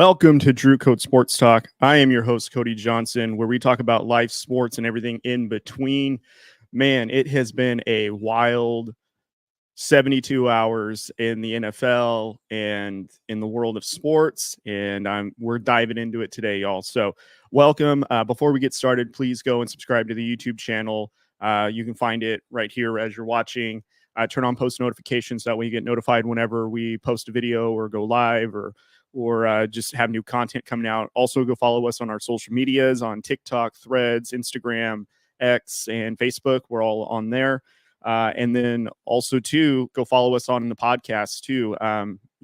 Welcome to Drew Coat Sports Talk. I am your host, Cody Johnson, where we talk about life, sports, and everything in between. Man, it has been a wild 72 hours in the NFL and in the world of sports, and we're diving into it today, y'all. So welcome. Before we get started, please go and subscribe to the YouTube channel. You can find it right here as you're watching. Turn on post notifications so that way you get notified whenever we post a video or go live or just have new content coming out. Also, go follow us on our social medias on TikTok, Threads, Instagram, X, and Facebook. We're all on there. And then also, too, go follow us on the podcast, too.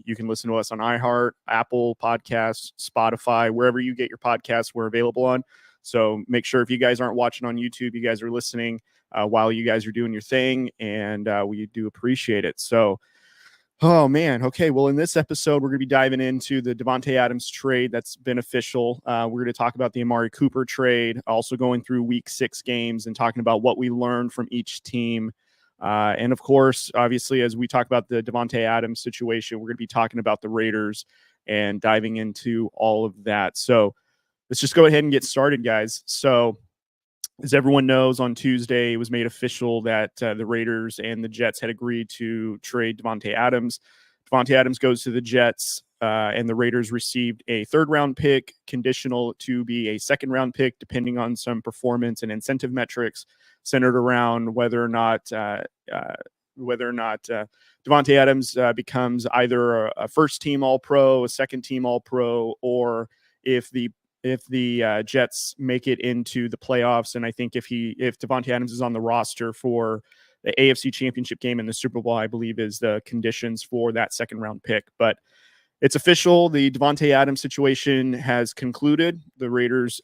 You can listen to us on iHeart, Apple Podcasts, Spotify, wherever you get your podcasts, we're available on. So make sure if you guys aren't watching on YouTube, you guys are listening while you guys are doing your thing, and we do appreciate it. So, oh, man. Okay, well, in this episode, we're going to be diving into the Davante Adams trade that's been official. We're going to talk about the Amari Cooper trade, also going through Week 6 games and talking about what we learned from each team. And, of course, obviously, as we talk about the Davante Adams situation, we're going to be talking about the Raiders and diving into all of that. So let's just go ahead and get started, guys. So as everyone knows, on Tuesday, it was made official that the Raiders and the Jets had agreed to trade Davante Adams. Davante Adams goes to the Jets, and the Raiders received a third-round pick, conditional to be a second-round pick, depending on some performance and incentive metrics centered around whether or not Davante Adams becomes either a first-team All-Pro, a second-team All-Pro, or if the Jets make it into the playoffs. And I think if Davante Adams is on the roster for the AFC Championship game and the Super Bowl, I believe is the conditions for that second round pick. But it's official. The Davante Adams situation has concluded. The Raiders,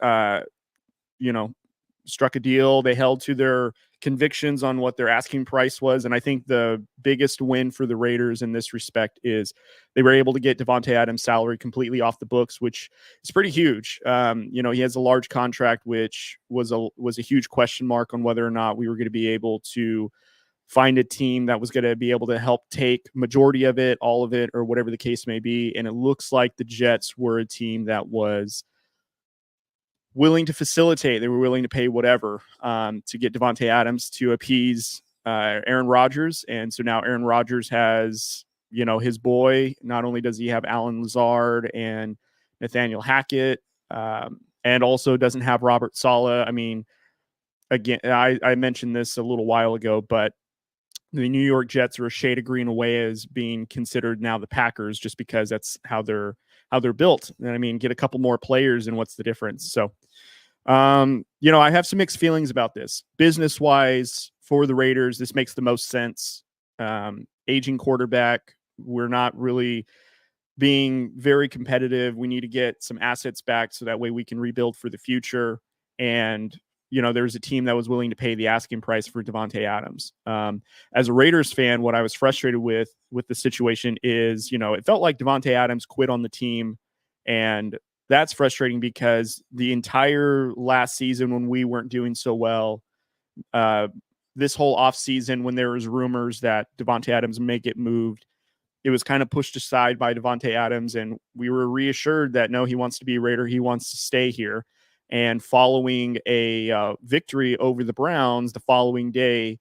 struck a deal. They held to their convictions on what their asking price was. And I think the biggest win for the Raiders in this respect is they were able to get Davante Adams' salary completely off the books, which is pretty huge. He has a large contract, which was a huge question mark on whether or not we were going to be able to find a team that was going to be able to help take majority of it, all of it, or whatever the case may be. And it looks like the Jets were a team that was willing to facilitate. They were willing to pay whatever to get Davante Adams to appease Aaron Rodgers. And so now Aaron Rodgers has, his boy. Not only does he have Alan Lazard and Nathaniel Hackett, and also doesn't have Robert Saleh. I mean, again, I mentioned this a little while ago, but the New York Jets are a shade of green away as being considered now the Packers, just because that's how they're built. And I mean, get a couple more players and what's the difference? So, I have some mixed feelings about this. Business wise, for the Raiders, this makes the most sense. Aging quarterback, we're not really being very competitive. We need to get some assets back so that way we can rebuild for the future. And, there's a team that was willing to pay the asking price for Davante Adams. As a Raiders fan, what I was frustrated with the situation is, it felt like Davante Adams quit on the team, and that's frustrating because the entire last season when we weren't doing so well, this whole offseason when there was rumors that Davante Adams may get moved, it was kind of pushed aside by Davante Adams, and we were reassured that, no, he wants to be a Raider. He wants to stay here. And following a victory over the Browns the following day,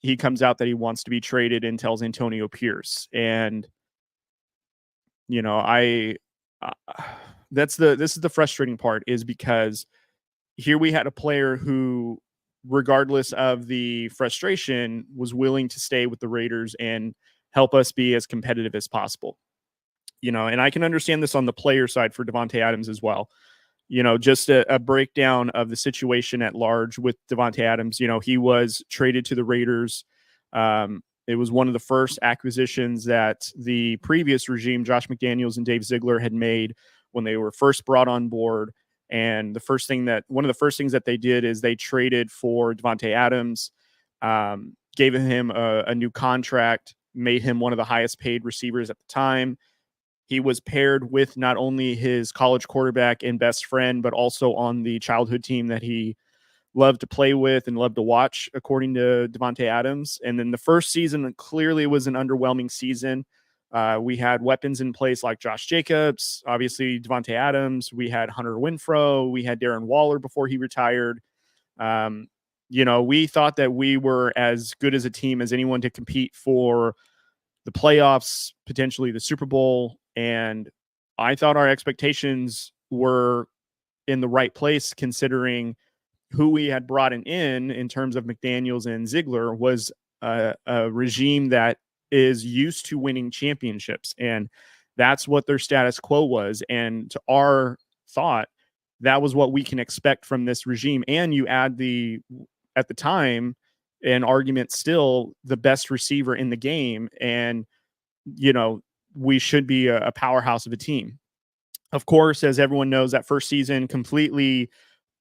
he comes out that he wants to be traded and tells Antonio Pierce. And, this is the frustrating part, is because here we had a player who, regardless of the frustration, was willing to stay with the Raiders and help us be as competitive as possible. And I can understand this on the player side for Davante Adams as well. Just a breakdown of the situation at large with Davante Adams. He was traded to the Raiders. It was one of the first acquisitions that the previous regime, Josh McDaniels and Dave Ziegler, had made when they were first brought on board. And one of the first things that they did is they traded for Davante Adams, gave him a new contract, made him one of the highest paid receivers at the time. He was paired with not only his college quarterback and best friend, but also on the childhood team that he loved to play with and loved to watch, according to Davante Adams. And then the first season clearly was an underwhelming season. We had weapons in place like Josh Jacobs, obviously Davante Adams. We had Hunter Renfrow. We had Darren Waller before he retired. We thought that we were as good as a team as anyone to compete for the playoffs, potentially the Super Bowl. And I thought our expectations were in the right place, considering who we had brought in terms of McDaniels and Ziegler was a regime that is used to winning championships. And that's what their status quo was. And to our thought, that was what we can expect from this regime. And you add at the time, an argument still the best receiver in the game. And, we should be a powerhouse of a team. Of course, as everyone knows, that first season completely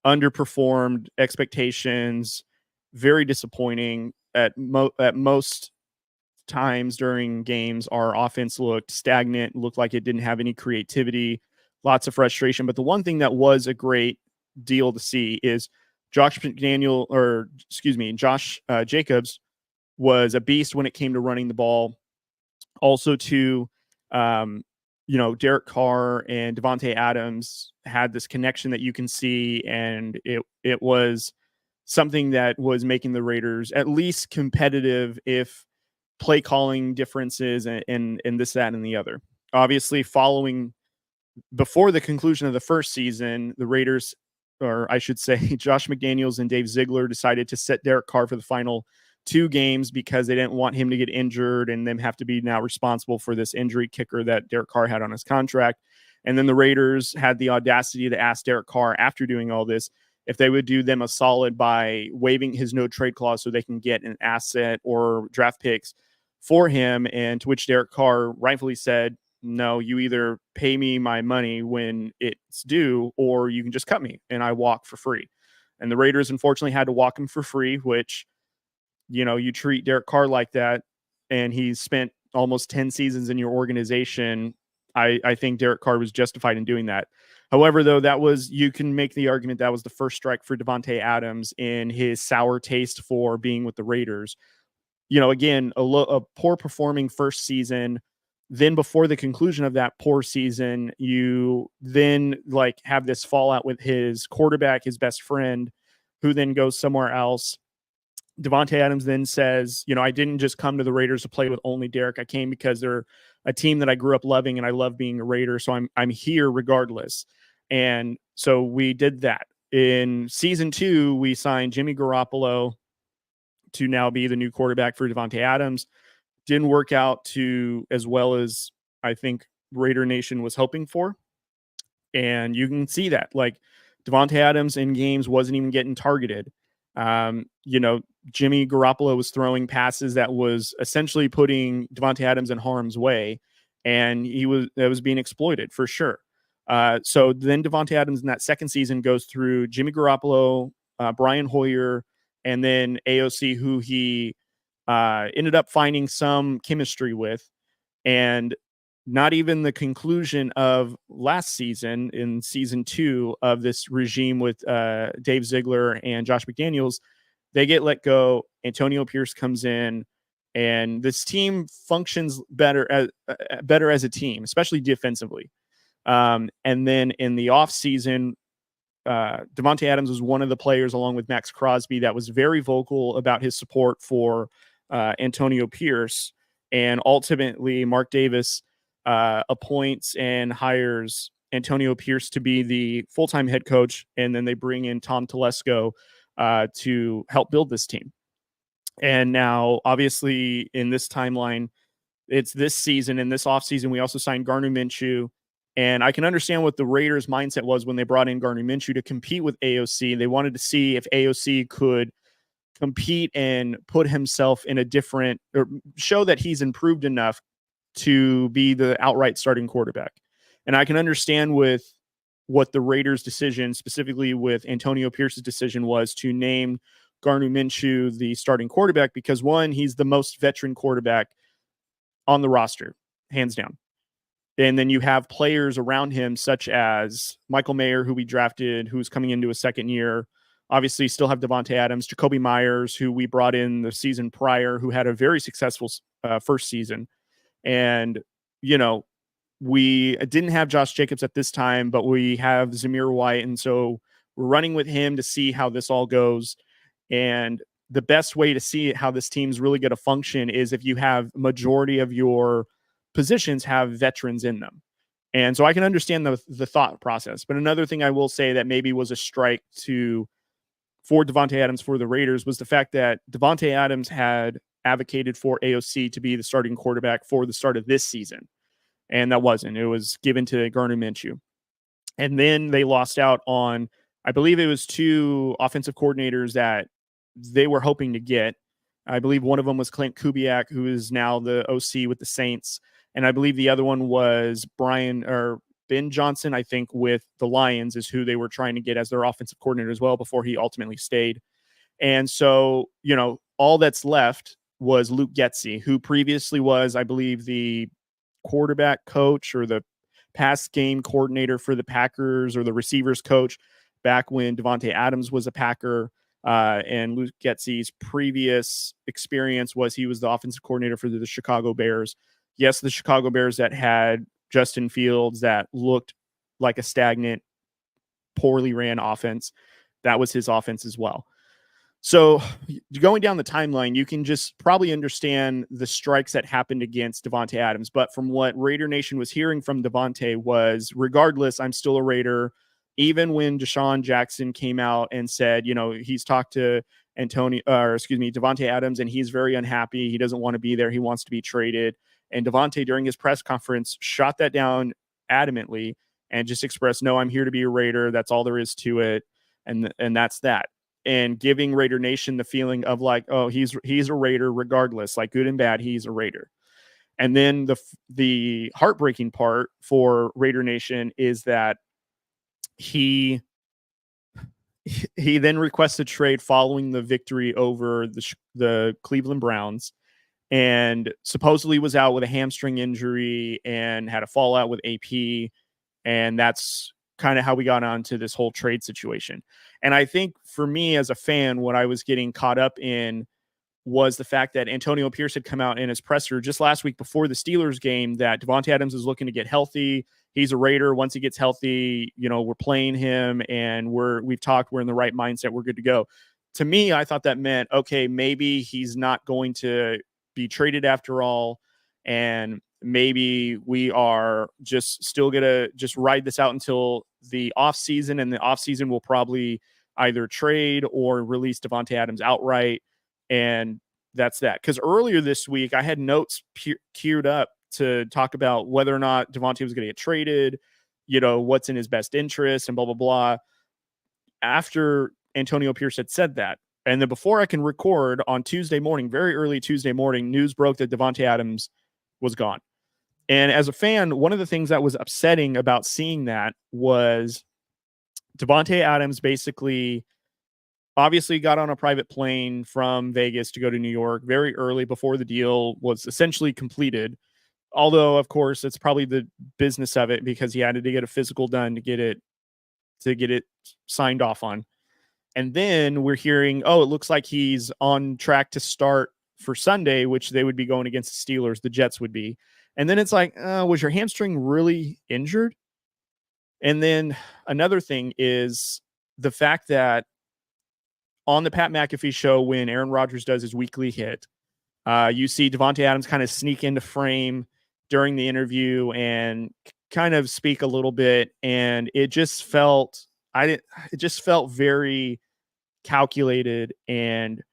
underperformed expectations, very disappointing at most times during games. Our offense looked stagnant, looked like it didn't have any creativity, lots of frustration. But the one thing that was a great deal to see is Josh Jacobs was a beast when it came to running the ball. Also, Derek Carr and Davante Adams had this connection that you can see, and it was something that was making the Raiders at least competitive, if play calling differences and this, that, and the other. Obviously, before the conclusion of the first season, the Raiders, or I should say Josh McDaniels and Dave Ziegler, decided to set Derek Carr for the final 2 games because they didn't want him to get injured and them have to be now responsible for this injury kicker that Derek Carr had on his contract. And then the Raiders had the audacity to ask Derek Carr, after doing all this, if they would do them a solid by waiving his no trade clause so they can get an asset or draft picks for him. And to which Derek Carr rightfully said, no, you either pay me my money when it's due, or you can just cut me and I walk for free. And the Raiders unfortunately had to walk him for free, which, you treat Derek Carr like that, and he's spent almost 10 seasons in your organization. I think Derek Carr was justified in doing that. However, though, you can make the argument that was the first strike for Davante Adams in his sour taste for being with the Raiders. Again, a poor performing first season. Then before the conclusion of that poor season, you then have this fallout with his quarterback, his best friend, who then goes somewhere else. Davante Adams then says, I didn't just come to the Raiders to play with only Derek. I came because they're a team that I grew up loving and I love being a Raider. So I'm here regardless. And so we did that. In season 2, we signed Jimmy Garoppolo to now be the new quarterback for Davante Adams. Didn't work out as well as I think Raider Nation was hoping for. And you can see that Davante Adams in games wasn't even getting targeted. Jimmy Garoppolo was throwing passes that was essentially putting Davante Adams in harm's way, and that was being exploited for sure. So then Davante Adams in that second season goes through Jimmy Garoppolo, Brian Hoyer, and then AOC, who he ended up finding some chemistry with. And not even the conclusion of last season, in season 2 of this regime with Dave Ziegler and Josh McDaniels, they get let go. Antonio Pierce comes in, and this team functions better as a team, especially defensively. And then in the offseason, Davante Adams was one of the players, along with Maxx Crosby, that was very vocal about his support for Antonio Pierce. And ultimately, Mark Davis appoints and hires Antonio Pierce to be the full-time head coach, and then they bring in Tom Telesco to help build this team. And now, obviously, in this timeline, it's this season. In this offseason, we also signed Gardner Minshew. And I can understand what the Raiders' mindset was when they brought in Gardner Minshew to compete with AOC. They wanted to see if AOC could compete and put himself in or show that he's improved enough to be the outright starting quarterback. And I can understand with what the Raiders' decision, specifically with Antonio Pierce's decision, was to name Gardner Minshew the starting quarterback because, one, he's the most veteran quarterback on the roster, hands down. And then you have players around him, such as Michael Mayer, who we drafted, who's coming into a second year. Obviously, still have Davante Adams, Jacoby Myers, who we brought in the season prior, who had a very successful first season. And you know, we didn't have Josh Jacobs at this time, but we have Zamir White. And so we're running with him to see how this all goes. And the best way to see how this team's really going to function is if you have majority of your positions have veterans in them. And so I can understand the thought process. But another thing I will say that maybe was a strike for Davante Adams for the Raiders was the fact that Davante Adams had advocated for AOC to be the starting quarterback for the start of this season. And that wasn't. It was given to Gardner Minshew. And then they lost out on, I believe it was 2 offensive coordinators that they were hoping to get. I believe one of them was Clint Kubiak, who is now the OC with the Saints. And I believe the other one was Ben Johnson, I think, with the Lions is who they were trying to get as their offensive coordinator as well before he ultimately stayed. And so, all that's left was Luke Getsy, who previously was, I believe, the quarterback coach or the pass game coordinator for the Packers or the receivers coach back when Davante Adams was a Packer. And Luke Getsy's previous experience was he was the offensive coordinator for the Chicago Bears. Yes, the Chicago Bears that had Justin Fields that looked like a stagnant, poorly ran offense. That was his offense as well. So going down the timeline, you can just probably understand the strikes that happened against Davante Adams. But from what Raider Nation was hearing from Davante was, regardless, I'm still a Raider. Even when Deshaun Jackson came out and said, he's talked to Davante Adams, and he's very unhappy. He doesn't want to be there. He wants to be traded. And Davante, during his press conference, shot that down adamantly and just expressed, no, I'm here to be a Raider. That's all there is to it. And that's that. And giving Raider Nation the feeling of like, oh, he's a Raider regardless, like good and bad, he's a Raider. And then the heartbreaking part for Raider Nation is that he then requested trade following the victory over the Cleveland Browns, and supposedly was out with a hamstring injury and had a fallout with AP. And that's kind of how we got onto this whole trade situation. And I think for me as a fan, what I was getting caught up in was the fact that Antonio Pierce had come out in his presser just last week before the Steelers game that Davante Adams is looking to get healthy. He's a Raider. Once he gets healthy, we're playing him, and we've talked, we're in the right mindset. We're good to go. To me, I thought that meant, okay, maybe he's not going to be traded after all. And maybe we are just still going to just ride this out until the off season, and the off season will probably either trade or release Davante Adams outright. And that's that. Because earlier this week, I had notes queued up to talk about whether or not Davante was going to get traded, what's in his best interest and blah, blah, blah. After Antonio Pierce had said that, and then before I can record on Tuesday morning, very early Tuesday morning, news broke that Davante Adams was gone. And as a fan, one of the things that was upsetting about seeing that was Davante Adams basically obviously got on a private plane from Vegas to go to New York very early before the deal was essentially completed. Although, of course, it's probably the business of it because he had to get a physical done to get it signed off on. And then we're hearing, it looks like he's on track to start for Sunday, which they would be going against the Steelers. The Jets would be. And then it's like, was your hamstring really injured? And then another thing is the fact that on the Pat McAfee show, when Aaron Rodgers does his weekly hit, you see Davante Adams kind of sneak into frame during the interview and kind of speak a little bit. And it just felt very calculated. And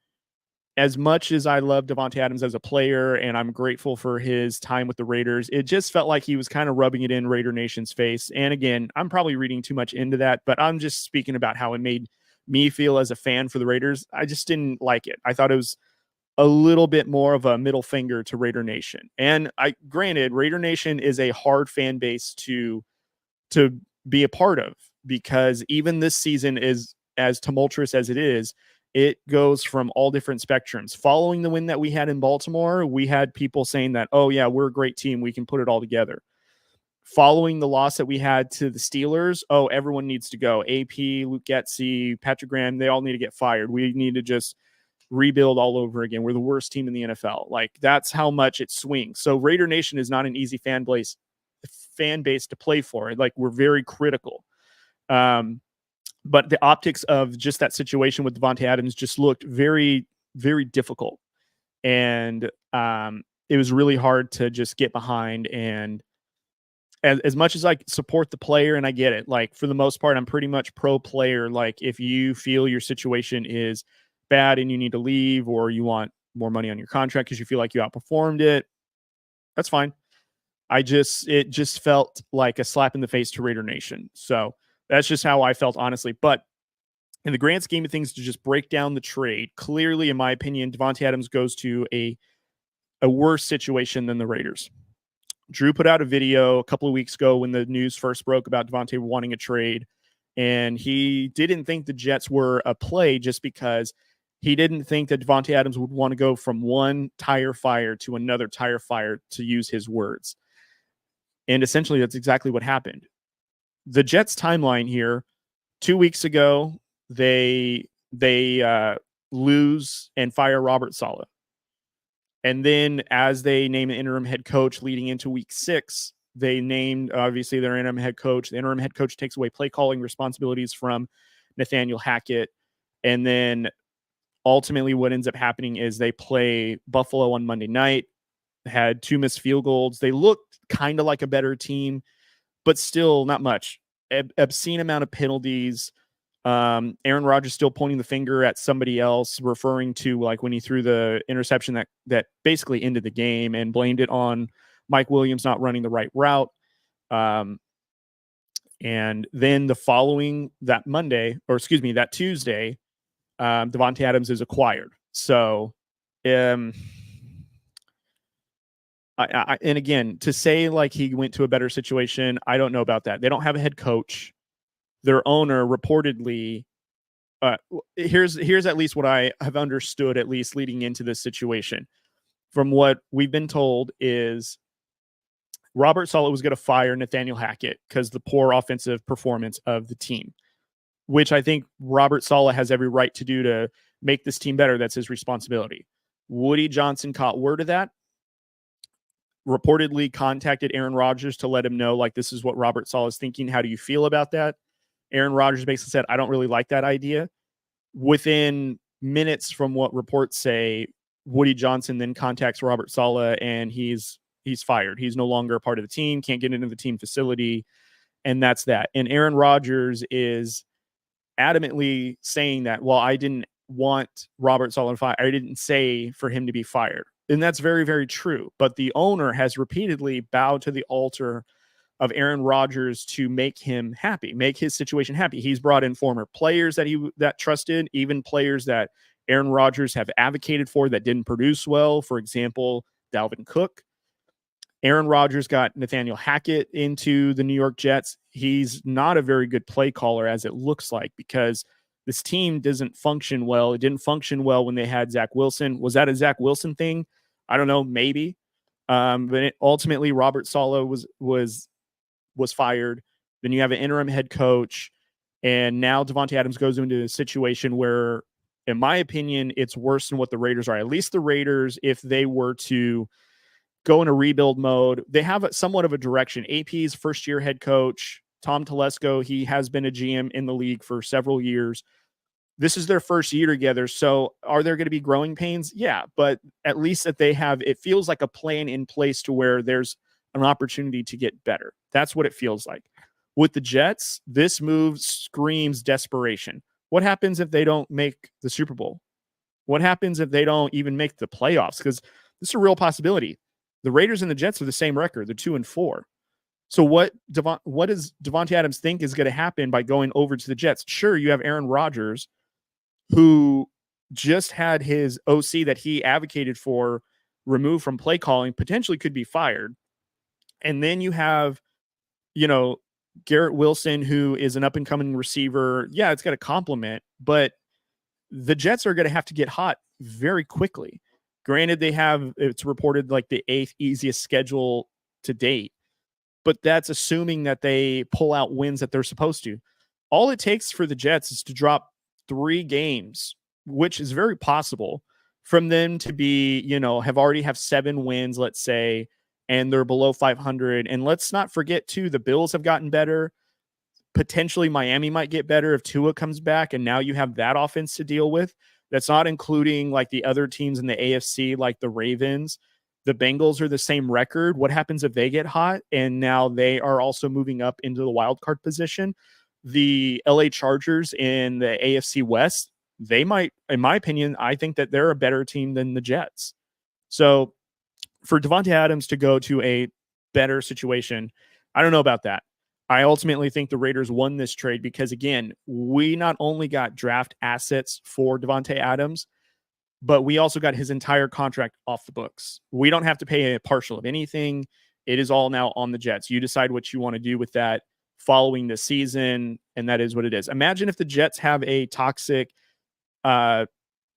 as much as I love Davante Adams as a player, and I'm grateful for his time with the Raiders, it just felt like he was kind of rubbing it in Raider Nation's face. And again, I'm probably reading too much into that, but I'm just speaking about how it made me feel as a fan for the Raiders. I just didn't like it. I thought it was a little bit more of a middle finger to Raider Nation. And granted, Raider Nation is a hard fan base to be a part of, because even this season is as tumultuous as it is. It goes from all different spectrums. Following the win that we had in Baltimore, we had people saying that, oh yeah, we're a great team, we can put it all together. Following the loss that we had to the Steelers, everyone needs to go. AP, Luke Getsy, Patrick Graham, they all need to get fired. We need to just rebuild all over again. We're the worst team in the NFL. Like, that's how much it swings. So Raider Nation is not an easy fan base to play for. Like, we're very critical. But the optics of just that situation with Davante Adams just looked very, very difficult. And it was really hard to just get behind. And as much as I support the player, and I get it, like, for the most part, I'm pretty much pro player. Like, if you feel your situation is bad and you need to leave, or you want more money on your contract because you feel like you outperformed it, that's fine. It just felt like a slap in the face to Raider Nation. So that's just how I felt, honestly. But in the grand scheme of things, to just break down the trade, clearly, in my opinion, Davante Adams goes to a worse situation than the Raiders. Drew put out a video a couple of weeks ago when the news first broke about Davante wanting a trade, and he didn't think the Jets were a play just because he didn't think that Davante Adams would want to go from one tire fire to another tire fire, to use his words. And essentially, that's exactly what happened. The Jets' timeline here: 2 weeks ago, they lose and fire Robert Saleh. And then, as they name an interim head coach leading into week 6, they named, obviously, their interim head coach. The interim head coach takes away play calling responsibilities from Nathaniel Hackett. And then ultimately what ends up happening is they play Buffalo on Monday night, had 2 missed field goals. They looked kind of like a better team, but still not much. Obscene amount of penalties. Aaron Rodgers still pointing the finger at somebody else, referring to, like, when he threw the interception that basically ended the game, and blamed it on Mike Williams not running the right route. And then the following, that Tuesday, Davante Adams is acquired. So, and again, to say like he went to a better situation, I don't know about that. They don't have a head coach. Their owner reportedly, here's at least what I have understood, at least leading into this situation. From what we've been told is Robert Saleh was going to fire Nathaniel Hackett because the poor offensive performance of the team, which I think Robert Saleh has every right to do to make this team better. That's his responsibility. Woody Johnson caught word of that, reportedly contacted Aaron Rodgers to let him know, like, this is what Robert Saleh is thinking. How do you feel about that? Aaron Rodgers basically said, I don't really like that idea. Within minutes, from what reports say, Woody Johnson then contacts Robert Saleh, and he's fired. He's no longer a part of the team, can't get into the team facility, and that's that. And Aaron Rodgers is adamantly saying that, well, I didn't want Robert Saleh fired. I didn't say for him to be fired. And that's very, very true. But the owner has repeatedly bowed to the altar of Aaron Rodgers to make him happy, make his situation happy. He's brought in former players that trusted, even players that Aaron Rodgers have advocated for that didn't produce well. For example, Dalvin Cook. Aaron Rodgers got Nathaniel Hackett into the New York Jets. He's not a very good play caller, as it looks like, because this team doesn't function well. It didn't function well when they had Zach Wilson. Was that a Zach Wilson thing? I don't know, maybe. But ultimately, Robert Saleh was fired. Then you have an interim head coach, and now Davante Adams goes into a situation where, in my opinion, it's worse than what the Raiders are. At least the Raiders, if they were to go in a rebuild mode, they have somewhat of a direction. AP's first-year head coach, Tom Telesco, he has been a GM in the league for several years. This is their first year together. So are there going to be growing pains? Yeah, but at least that they have, it feels like a plan in place to where there's an opportunity to get better. That's what it feels like. With the Jets, this move screams desperation. What happens if they don't make the Super Bowl? What happens if they don't even make the playoffs? Because this is a real possibility. The Raiders and the Jets are the same record. They're 2-4. So what does Davante Adams think is going to happen by going over to the Jets? Sure, you have Aaron Rodgers, who just had his OC that he advocated for removed from play calling, potentially could be fired. And then you have, Garrett Wilson, who is an up-and-coming receiver. Yeah, it's got a compliment, but the Jets are going to have to get hot very quickly. Granted, it's reported like the 8th easiest schedule to date, but that's assuming that they pull out wins that they're supposed to. All it takes for the Jets is to drop 3 games which is very possible, from them to be, have 7 wins, let's say, and they're below 500. And let's not forget too, the Bills have gotten better. Potentially Miami might get better if Tua comes back, and now you have that offense to deal with. That's not including like the other teams in the AFC, like the Ravens. The Bengals are the same record. What happens if they get hot and now they are also moving up into the wild card position? The LA Chargers in the AFC West, they might, in my opinion, I think that they're a better team than the Jets. So for Davante Adams to go to a better situation, I don't know about that. I ultimately think the Raiders won this trade because, again, we not only got draft assets for Davante Adams, but we also got his entire contract off the books. We don't have to pay a partial of anything. It is all now on the Jets. You decide what you want to do with that following the season, and that is what it is. Imagine if the Jets have a toxic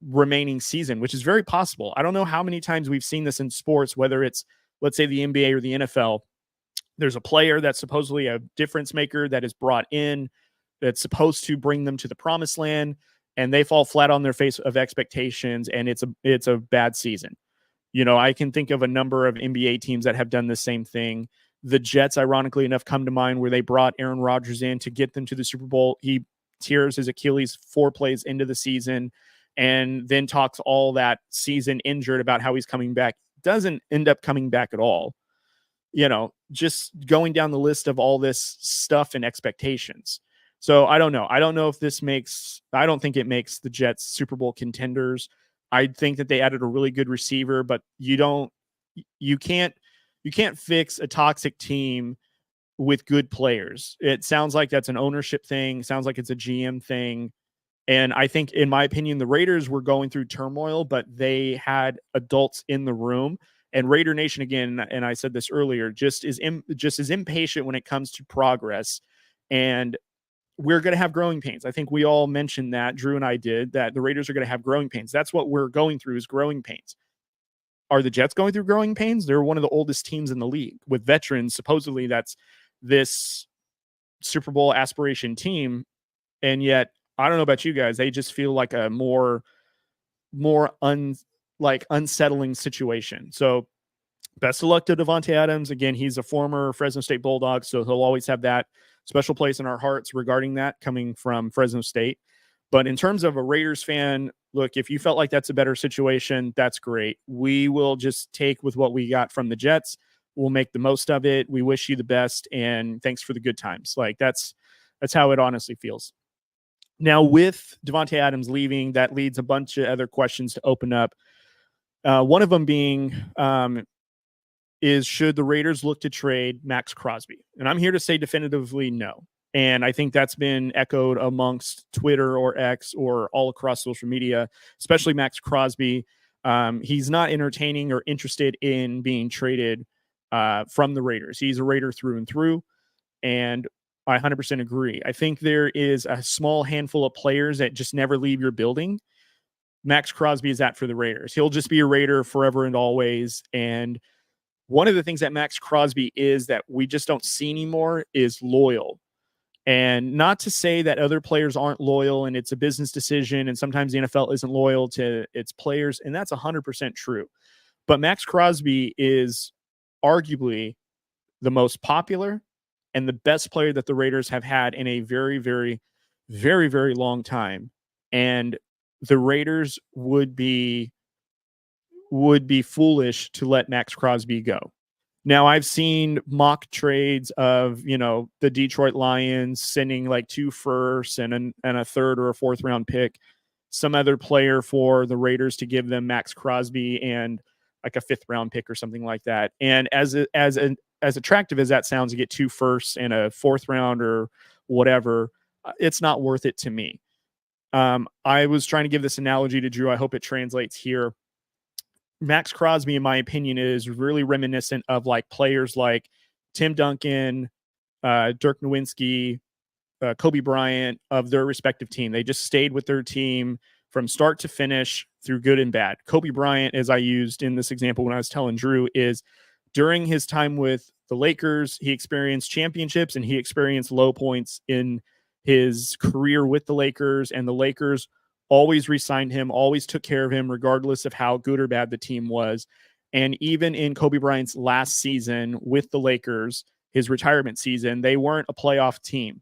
remaining season, which is very possible. I don't know how many times we've seen this in sports, whether it's, let's say, the NBA or the NFL. There's a player that's supposedly a difference maker that is brought in that's supposed to bring them to the promised land, and they fall flat on their face of expectations, and it's a bad season. I can think of a number of NBA teams that have done the same thing. The Jets, ironically enough, come to mind where they brought Aaron Rodgers in to get them to the Super Bowl. He tears his Achilles 4 plays into the season and then talks all that season injured about how he's coming back. Doesn't end up coming back at all. Just going down the list of all this stuff and expectations. So I don't know. I don't know if I don't think it makes the Jets Super Bowl contenders. I think that they added a really good receiver, but you can't fix a toxic team with good players. It sounds like that's an ownership thing. It sounds like it's a GM thing. And I think, in my opinion, the Raiders were going through turmoil, but they had adults in the room. And Raider Nation, again, and I said this earlier, just is impatient when it comes to progress. And we're going to have growing pains. I think we all mentioned that, Drew and I did, that the Raiders are going to have growing pains. That's what we're going through, is growing pains. Are the Jets going through growing pains? They're one of the oldest teams in the league with veterans. Supposedly that's this Super Bowl aspiration team. And yet, I don't know about you guys, they just feel like a more unsettling situation. So best of luck to Davante Adams. Again, he's a former Fresno State Bulldog, so he'll always have that special place in our hearts regarding that, coming from Fresno State. But in terms of a Raiders fan, look, if you felt like that's a better situation, that's great. We will just take with what we got from the Jets. We'll make the most of it. We wish you the best, and thanks for the good times. Like that's how it honestly feels. Now, with Davante Adams leaving, that leads a bunch of other questions to open up. One of them being, is should the Raiders look to trade Maxx Crosby? And I'm here to say definitively no. And I think that's been echoed amongst Twitter or X or all across social media, especially Maxx Crosby. He's not entertaining or interested in being traded from the Raiders. He's a Raider through and through. And I 100% agree. I think there is a small handful of players that just never leave your building. Maxx Crosby is that for the Raiders. He'll just be a Raider forever and always. And one of the things that Maxx Crosby is that we just don't see anymore is loyal. And not to say that other players aren't loyal and it's a business decision and sometimes the NFL isn't loyal to its players, and that's 100% true. But Maxx Crosby is arguably the most popular and the best player that the Raiders have had in a very, very, very, very long time. And the Raiders would be foolish to let Maxx Crosby go. Now, I've seen mock trades of, the Detroit Lions sending like 2 firsts and a third or a 4th round pick, some other player for the Raiders to give them Maxx Crosby and like a 5th round pick or something like that. And as attractive as that sounds, to get 2 firsts and a 4th round or whatever, it's not worth it to me. I was trying to give this analogy to Drew. I hope it translates here. Maxx Crosby, in my opinion, is really reminiscent of like players like Tim Duncan, Dirk Nowitzki, Kobe Bryant of their respective team. They just stayed with their team from start to finish through good and bad. Kobe Bryant, as I used in this example when I was telling Drew, is during his time with the Lakers, he experienced championships and he experienced low points in his career with the Lakers, and the Lakers always re-signed him, always took care of him, regardless of how good or bad the team was. And even in Kobe Bryant's last season with the Lakers, his retirement season, they weren't a playoff team,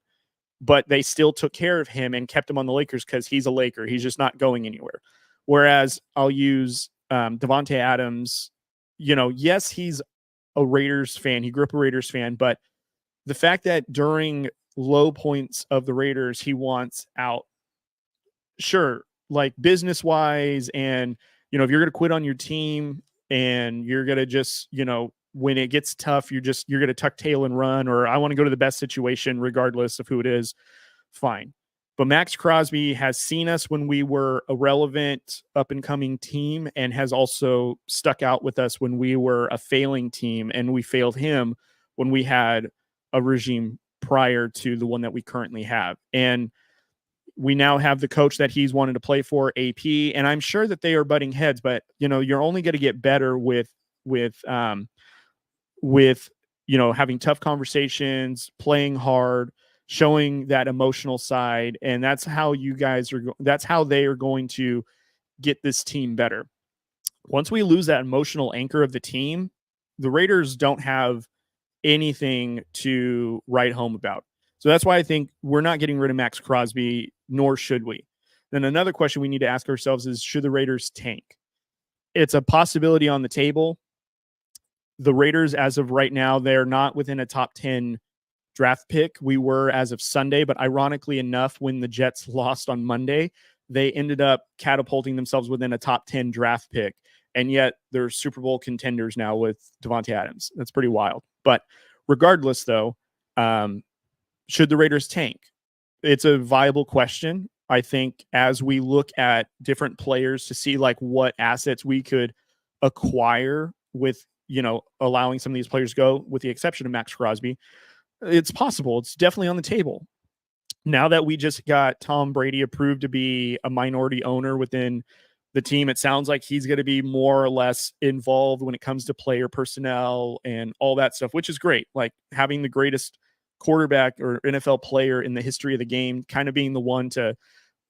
but they still took care of him and kept him on the Lakers because he's a Laker. He's just not going anywhere. Whereas I'll use Davante Adams. Yes, he's a Raiders fan. He grew up a Raiders fan, but the fact that during low points of the Raiders, he wants out. Sure, like business wise, and if you're going to quit on your team and you're going to just, when it gets tough, you're going to tuck tail and run, or I want to go to the best situation regardless of who it is, fine. But Maxx Crosby has seen us when we were a relevant up and coming team, and has also stuck out with us when we were a failing team, and we failed him when we had a regime prior to the one that we currently have. And we now have the coach that he's wanted to play for, AP, and I'm sure that they are butting heads, but you're only going to get better with having tough conversations, playing hard, showing that emotional side, and that's how that's how they are going to get this team better. Once we lose that emotional anchor of the team, the Raiders don't have anything to write home about. So that's why I think we're not getting rid of Maxx Crosby, nor should we. Then another question we need to ask ourselves is, should the Raiders tank? It's a possibility on the table. The Raiders, as of right now, they're not within a top 10 draft pick. We were as of Sunday, but ironically enough, when the Jets lost on Monday, they ended up catapulting themselves within a top 10 draft pick. And yet they're Super Bowl contenders now with Davante Adams. That's pretty wild. But regardless, though, should the Raiders tank? It's a viable question. I think as we look at different players to see like what assets we could acquire with, allowing some of these players go, with the exception of Maxx Crosby, it's possible. It's definitely on the table. Now that we just got Tom Brady approved to be a minority owner within the team, it sounds like he's going to be more or less involved when it comes to player personnel and all that stuff, which is great. Like having the greatest quarterback or NFL player in the history of the game kind of being the one to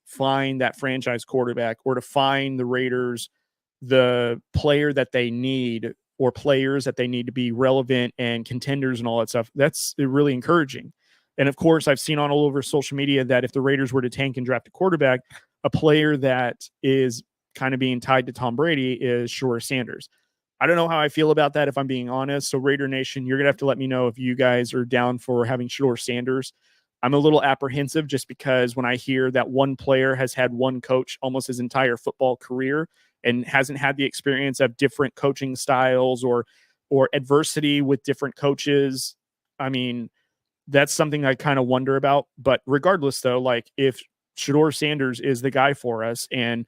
find that franchise quarterback, or to find the Raiders the player that they need, or players that they need to be relevant and contenders and all that stuff. That's really encouraging. And of course, I've seen all over social media that if the Raiders were to tank and draft a quarterback, a player that is kind of being tied to Tom Brady is Shedeur Sanders. I don't know how I feel about that, if I'm being honest. So Raider Nation, you're going to have to let me know if you guys are down for having Shedeur Sanders. I'm a little apprehensive just because when I hear that one player has had one coach almost his entire football career and hasn't had the experience of different coaching styles or adversity with different coaches, I mean, that's something I kind of wonder about. But regardless, though, like if Shedeur Sanders is the guy for us and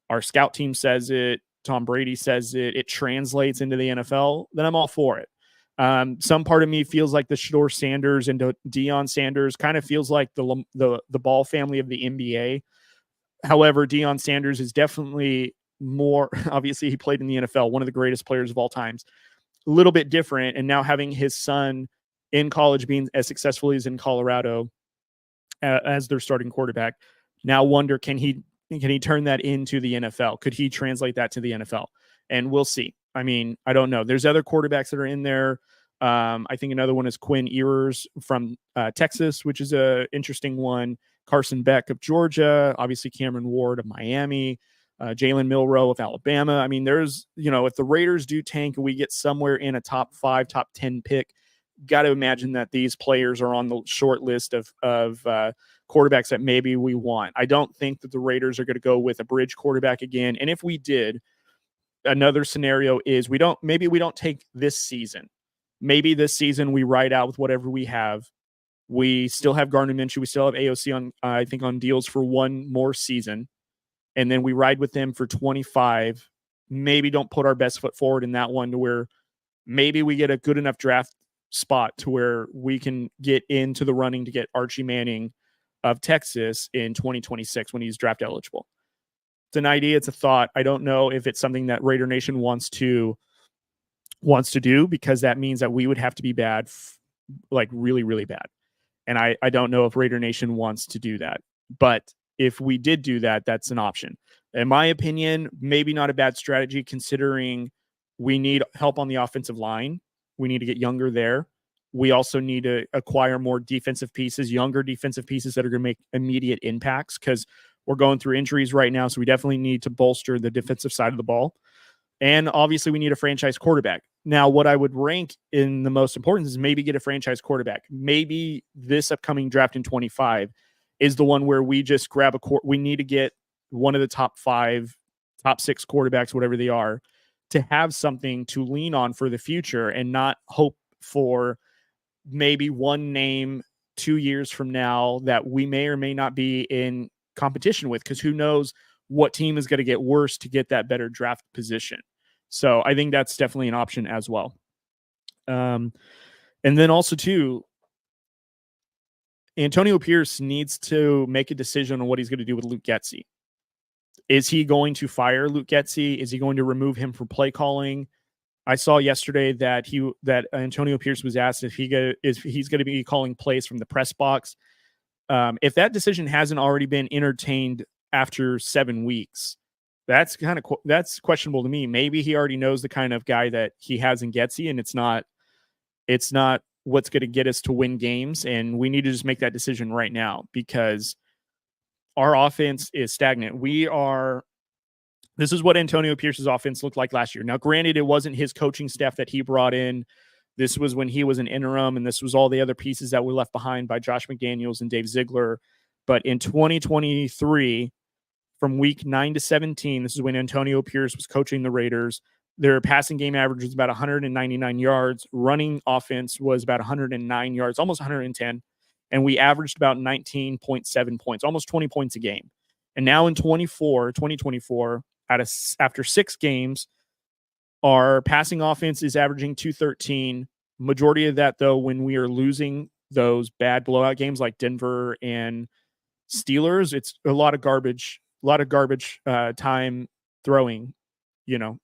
our scout team says it, Tom Brady says it translates into the NFL, then I'm all for it. Some part of me feels like the Shedeur Sanders and Deion Sanders kind of feels like the Ball family of the NBA. However, Deion Sanders is definitely more, obviously he played in the NFL, one of the greatest players of all times, a little bit different. And now having his son in college being as successful as in Colorado as their starting quarterback, now wonder, can he turn that into the NFL? Could he translate that to the NFL? And we'll see. I mean, I don't know. There's other quarterbacks that are in there. I think another one is Quinn Ewers from Texas, which is a interesting one. Carson Beck of Georgia, obviously Cameron Ward of Miami, Jalen Milroe of Alabama. I mean, there's, if the Raiders do tank and we get somewhere in a top 5, top 10 pick, got to imagine that these players are on the short list of quarterbacks that maybe we want. I don't think that the Raiders are going to go with a bridge quarterback again. And if we did, another scenario is maybe we don't take this season. Maybe this season we ride out with whatever we have. We still have Gardner Minshew. We still have AOC on, I think, on deals for one more season. And then we ride with them for 25. Maybe don't put our best foot forward in that one to where maybe we get a good enough draft spot to where we can get into the running to get Archie Manning of Texas in 2026 when he's draft eligible. It's an idea. It's a thought. I don't know if it's something that Raider Nation wants to do, because that means that we would have to be bad, like really, really bad. And I don't know if Raider Nation wants to do that. But if we did do that, that's an option. In my opinion, maybe not a bad strategy considering we need help on the offensive line. We need to get younger there. We also need to acquire more defensive pieces, younger defensive pieces that are going to make immediate impacts because we're going through injuries right now. So we definitely need to bolster the defensive side of the ball. And obviously we need a franchise quarterback. Now, what I would rank in the most important is maybe get a franchise quarterback. Maybe this upcoming draft in 25 is the one where we just grab we need to get one of the top 5, top 6 quarterbacks, whatever they are, to have something to lean on for the future and not hope for maybe one name 2 years from now that we may or may not be in competition with, because who knows what team is going to get worse to get that better draft position. So I think that's definitely an option as well. And then also too, Antonio Pierce needs to make a decision on what he's going to do with Luke Getsy. Is he going to fire Luke Getsy? Is he going to remove him from play calling? I saw yesterday that Antonio Pierce was asked if he's going to be calling plays from the press box. If that decision hasn't already been entertained after 7 weeks, that's questionable to me. Maybe he already knows the kind of guy that he has in Getsy, and it's not what's going to get us to win games. And we need to just make that decision right now because our offense is stagnant. This is what Antonio Pierce's offense looked like last year. Now, granted, it wasn't his coaching staff that he brought in. This was when he was an interim, and this was all the other pieces that were left behind by Josh McDaniels and Dave Ziegler. But in 2023, from week 9 to 17, this is when Antonio Pierce was coaching the Raiders. Their passing game average was about 199 yards. Running offense was about 109 yards, almost 110. And we averaged about 19.7 points, almost 20 points a game. And now in 2024, after 6 games, our passing offense is averaging 213. Majority of that, though, when we are losing those bad blowout games like Denver and Steelers, it's a lot of garbage time throwing.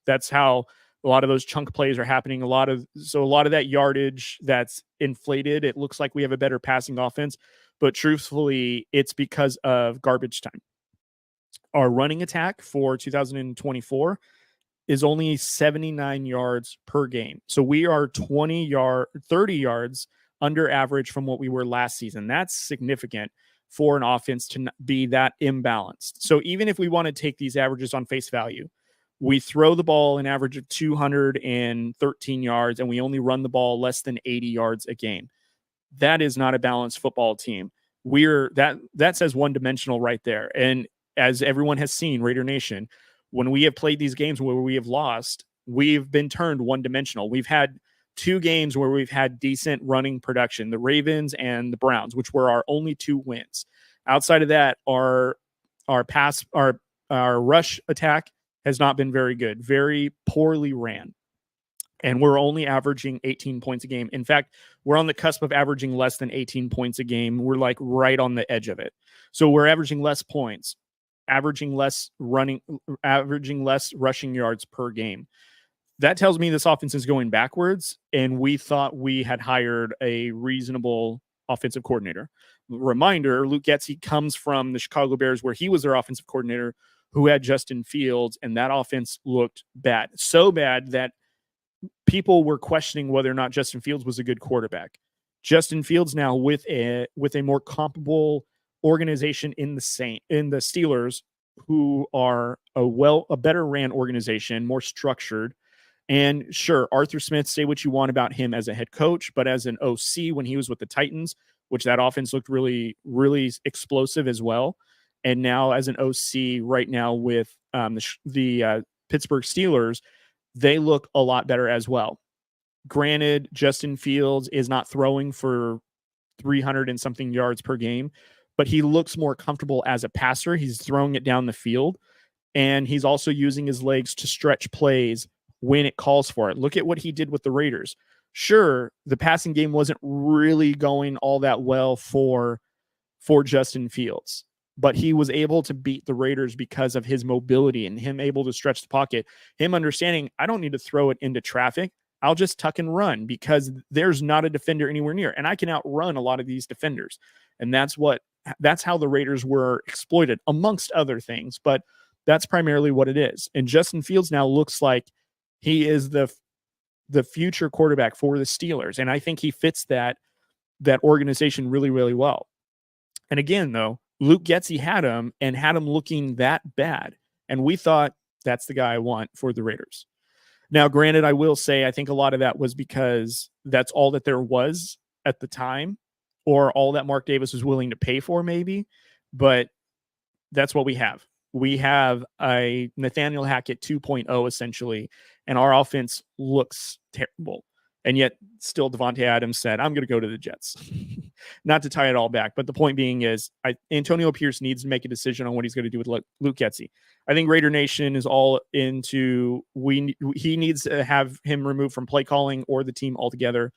That's how a lot of those chunk plays are happening. A lot of that yardage that's inflated. It looks like we have a better passing offense, but truthfully, it's because of garbage time. Our running attack for 2024 is only 79 yards per game. So we are 30 yards under average from what we were last season. That's significant for an offense to be that imbalanced. So even if we want to take these averages on face value, we throw the ball an average of 213 yards and we only run the ball less than 80 yards a game. That is not a balanced football team. That says one-dimensional right there. And as everyone has seen, Raider Nation, when we have played these games where we have lost, we've been turned one-dimensional. We've had 2 games where we've had decent running production, the Ravens and the Browns, which were our only 2 wins. Outside of that, our rush attack has not been very good, very poorly ran. And we're only averaging 18 points a game. In fact, we're on the cusp of averaging less than 18 points a game. We're like right on the edge of it. So we're averaging less points, averaging less rushing yards per game. That tells me this offense is going backwards, and we thought we had hired a reasonable offensive coordinator. Reminder, Luke Getsy comes from the Chicago Bears, where he was their offensive coordinator, who had Justin Fields, and that offense looked bad. So bad that people were questioning whether or not Justin Fields was a good quarterback. Justin Fields now with a more comparable organization in the Steelers, who are a better ran organization, more structured. And sure, Arthur Smith, say what you want about him as a head coach, but as an OC when he was with the Titans, which that offense looked really, really explosive as well. And now as an OC right now with the Pittsburgh Steelers, they look a lot better as well. Granted, Justin Fields is not throwing for 300 and something yards per game, but he looks more comfortable as a passer. He's throwing it down the field, and he's also using his legs to stretch plays when it calls for it. Look at what he did with the Raiders. Sure, the passing game wasn't really going all that well for Justin Fields, but he was able to beat the Raiders because of his mobility and him able to stretch the pocket, him understanding I don't need to throw it into traffic. I'll just tuck and run because there's not a defender anywhere near, and I can outrun a lot of these defenders. And that's what that's how the Raiders were exploited, amongst other things, but that's primarily what it is. And Justin Fields now looks like he is the future quarterback for the Steelers, and I think he fits that organization really, really well. And again, though, Luke Getsy had him looking that bad, and we thought that's the guy I want for the Raiders. Now, granted, I will say I think a lot of that was because that's all that there was at the time, or all that Mark Davis was willing to pay for, maybe. But that's what we have. We have a Nathaniel Hackett 2.0, essentially, and our offense looks terrible. And yet, still, Davante Adams said, I'm going to go to the Jets. Not to tie it all back, but the point being is Antonio Pierce needs to make a decision on what he's going to do with Luke Getsy. I think Raider Nation is all into he needs to have him removed from play calling or the team altogether.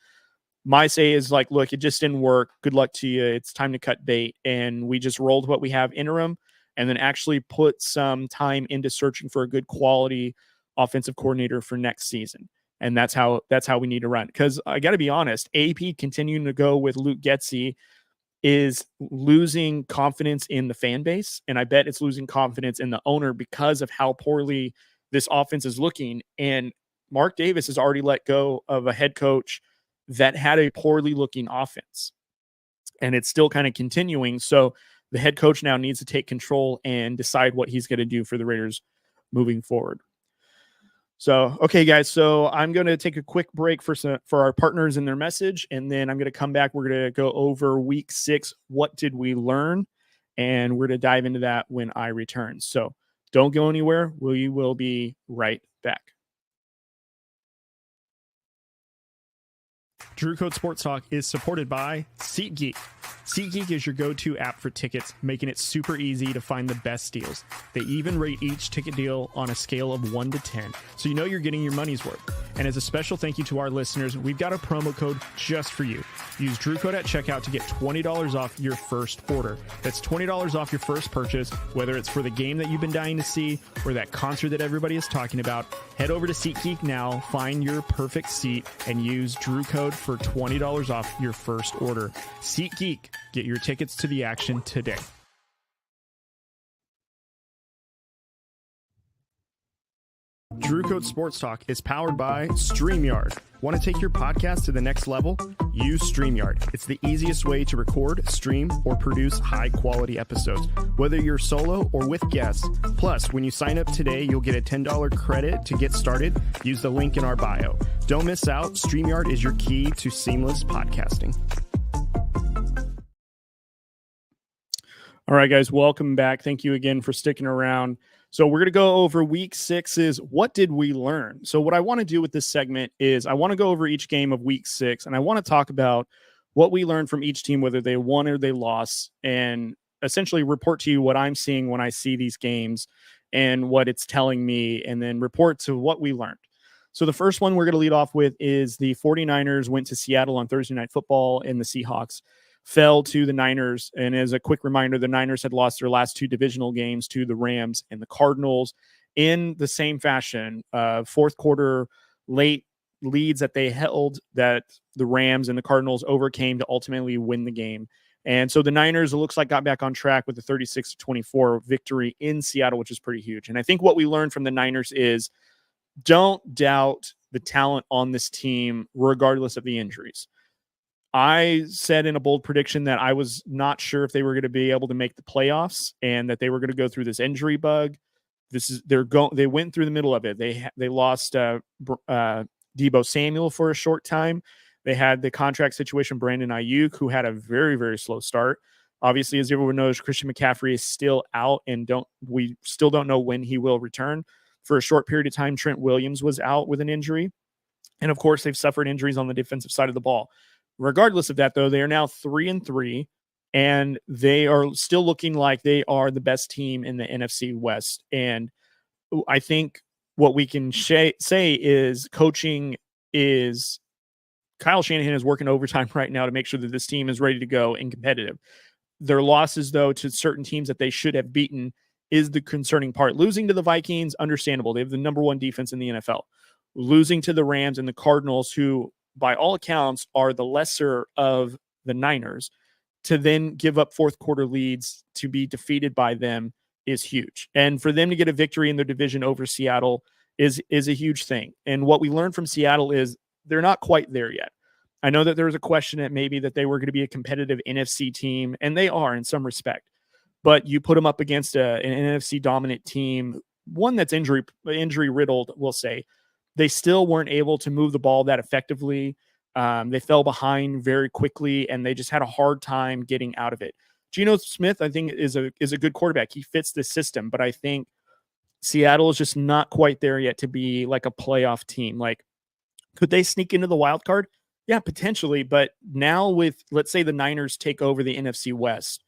My say is like, look, it just didn't work. Good luck to you. It's time to cut bait. And we just rolled what we have interim and then actually put some time into searching for a good quality offensive coordinator for next season. And that's how we need to run. Because I got to be honest, AP continuing to go with Luke Getsy is losing confidence in the fan base. And I bet it's losing confidence in the owner because of how poorly this offense is looking. And Mark Davis has already let go of a head coach that had a poorly looking offense. And it's still kind of continuing. So the head coach now needs to take control and decide what he's going to do for the Raiders moving forward. So, okay, guys, so I'm going to take a quick break for our partners and their message, and then I'm going to come back. We're going to go over week 6. What did we learn? And we're going to dive into that when I return. So don't go anywhere. We will be right back. Drew Code Sports Talk is supported by SeatGeek. SeatGeek is your go-to app for tickets, making it super easy to find the best deals. They even rate each ticket deal on a scale of 1 to 10, so you know you're getting your money's worth. And as a special thank you to our listeners, we've got a promo code just for you. Use Drew Code at checkout to get $20 off your first order. That's $20 off your first purchase, whether it's for the game that you've been dying to see or that concert that everybody is talking about. Head over to SeatGeek now, find your perfect seat, and use Drew Code for $20 off your first order. SeatGeek, get your tickets to the action today. Drew Code Sports Talk is powered by StreamYard. Want to take your podcast to the next level? Use StreamYard. It's the easiest way to record, stream, or produce high-quality episodes, whether you're solo or with guests. Plus, when you sign up today, you'll get a $10 credit to get started. Use the link in our bio. Don't miss out. StreamYard is your key to seamless podcasting. All right, guys, welcome back. Thank you again for sticking around. So we're going to go over week 6's what did we learn? So what I want to do with this segment is I want to go over each game of week 6, and I want to talk about what we learned from each team, whether they won or they lost, and essentially report to you what I'm seeing when I see these games and what it's telling me, and then report to what we learned. So the first one we're going to lead off with is the 49ers went to Seattle on Thursday Night Football, and the Seahawks fell to the Niners. And as a quick reminder, the Niners had lost their last 2 divisional games to the Rams and the Cardinals in the same fashion. Fourth quarter late leads that they held that the Rams and the Cardinals overcame to ultimately win the game. And so the Niners, it looks like, got back on track with the 36-24 victory in Seattle, which is pretty huge. And I think what we learned from the Niners is don't doubt the talent on this team, regardless of the injuries. I said in a bold prediction that I was not sure if they were going to be able to make the playoffs and that they were going to go through this injury bug. They went through the middle of it. They lost Deebo Samuel for a short time. They had the contract situation, Brandon Ayuk, who had a very, very slow start. Obviously, as everyone knows, Christian McCaffrey is still out, and we still don't know when he will return. For a short period of time, Trent Williams was out with an injury. And of course, they've suffered injuries on the defensive side of the ball. Regardless of that, though, they are now 3-3, and they are still looking like they are the best team in the NFC West. And I think what we can say is coaching is Kyle Shanahan is working overtime right now to make sure that this team is ready to go and competitive. Their losses, though, to certain teams that they should have beaten is the concerning part. Losing to the Vikings, understandable. They have the number 1 defense in the NFL. Losing to the Rams and the Cardinals, who by all accounts are the lesser of the Niners, to then give up fourth quarter leads to be defeated by them is huge. And for them to get a victory in their division over Seattle is a huge thing. And what we learned from Seattle is they're not quite there yet. I know that there was a question that maybe that they were going to be a competitive NFC team, and they are in some respect. But you put them up against an NFC dominant team, one that's injury riddled, we'll say. They still weren't able to move the ball that effectively. They fell behind very quickly, and they just had a hard time getting out of it. Geno Smith, I think, is a good quarterback. He fits the system, but I think Seattle is just not quite there yet to be like a playoff team. Like, could they sneak into the wild card? Yeah, potentially. But now with, let's say, the Niners take over the NFC West,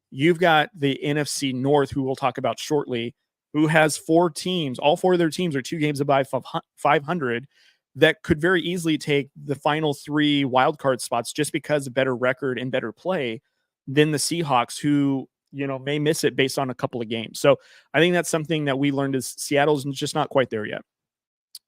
you've got the NFC North, who we'll talk about shortly, who has 4 teams. All 4 of their teams are 2 games above 500 that could very easily take the final 3 wildcard spots just because of better record and better play than the Seahawks, who, may miss it based on a couple of games. So I think that's something that we learned is Seattle's just not quite there yet.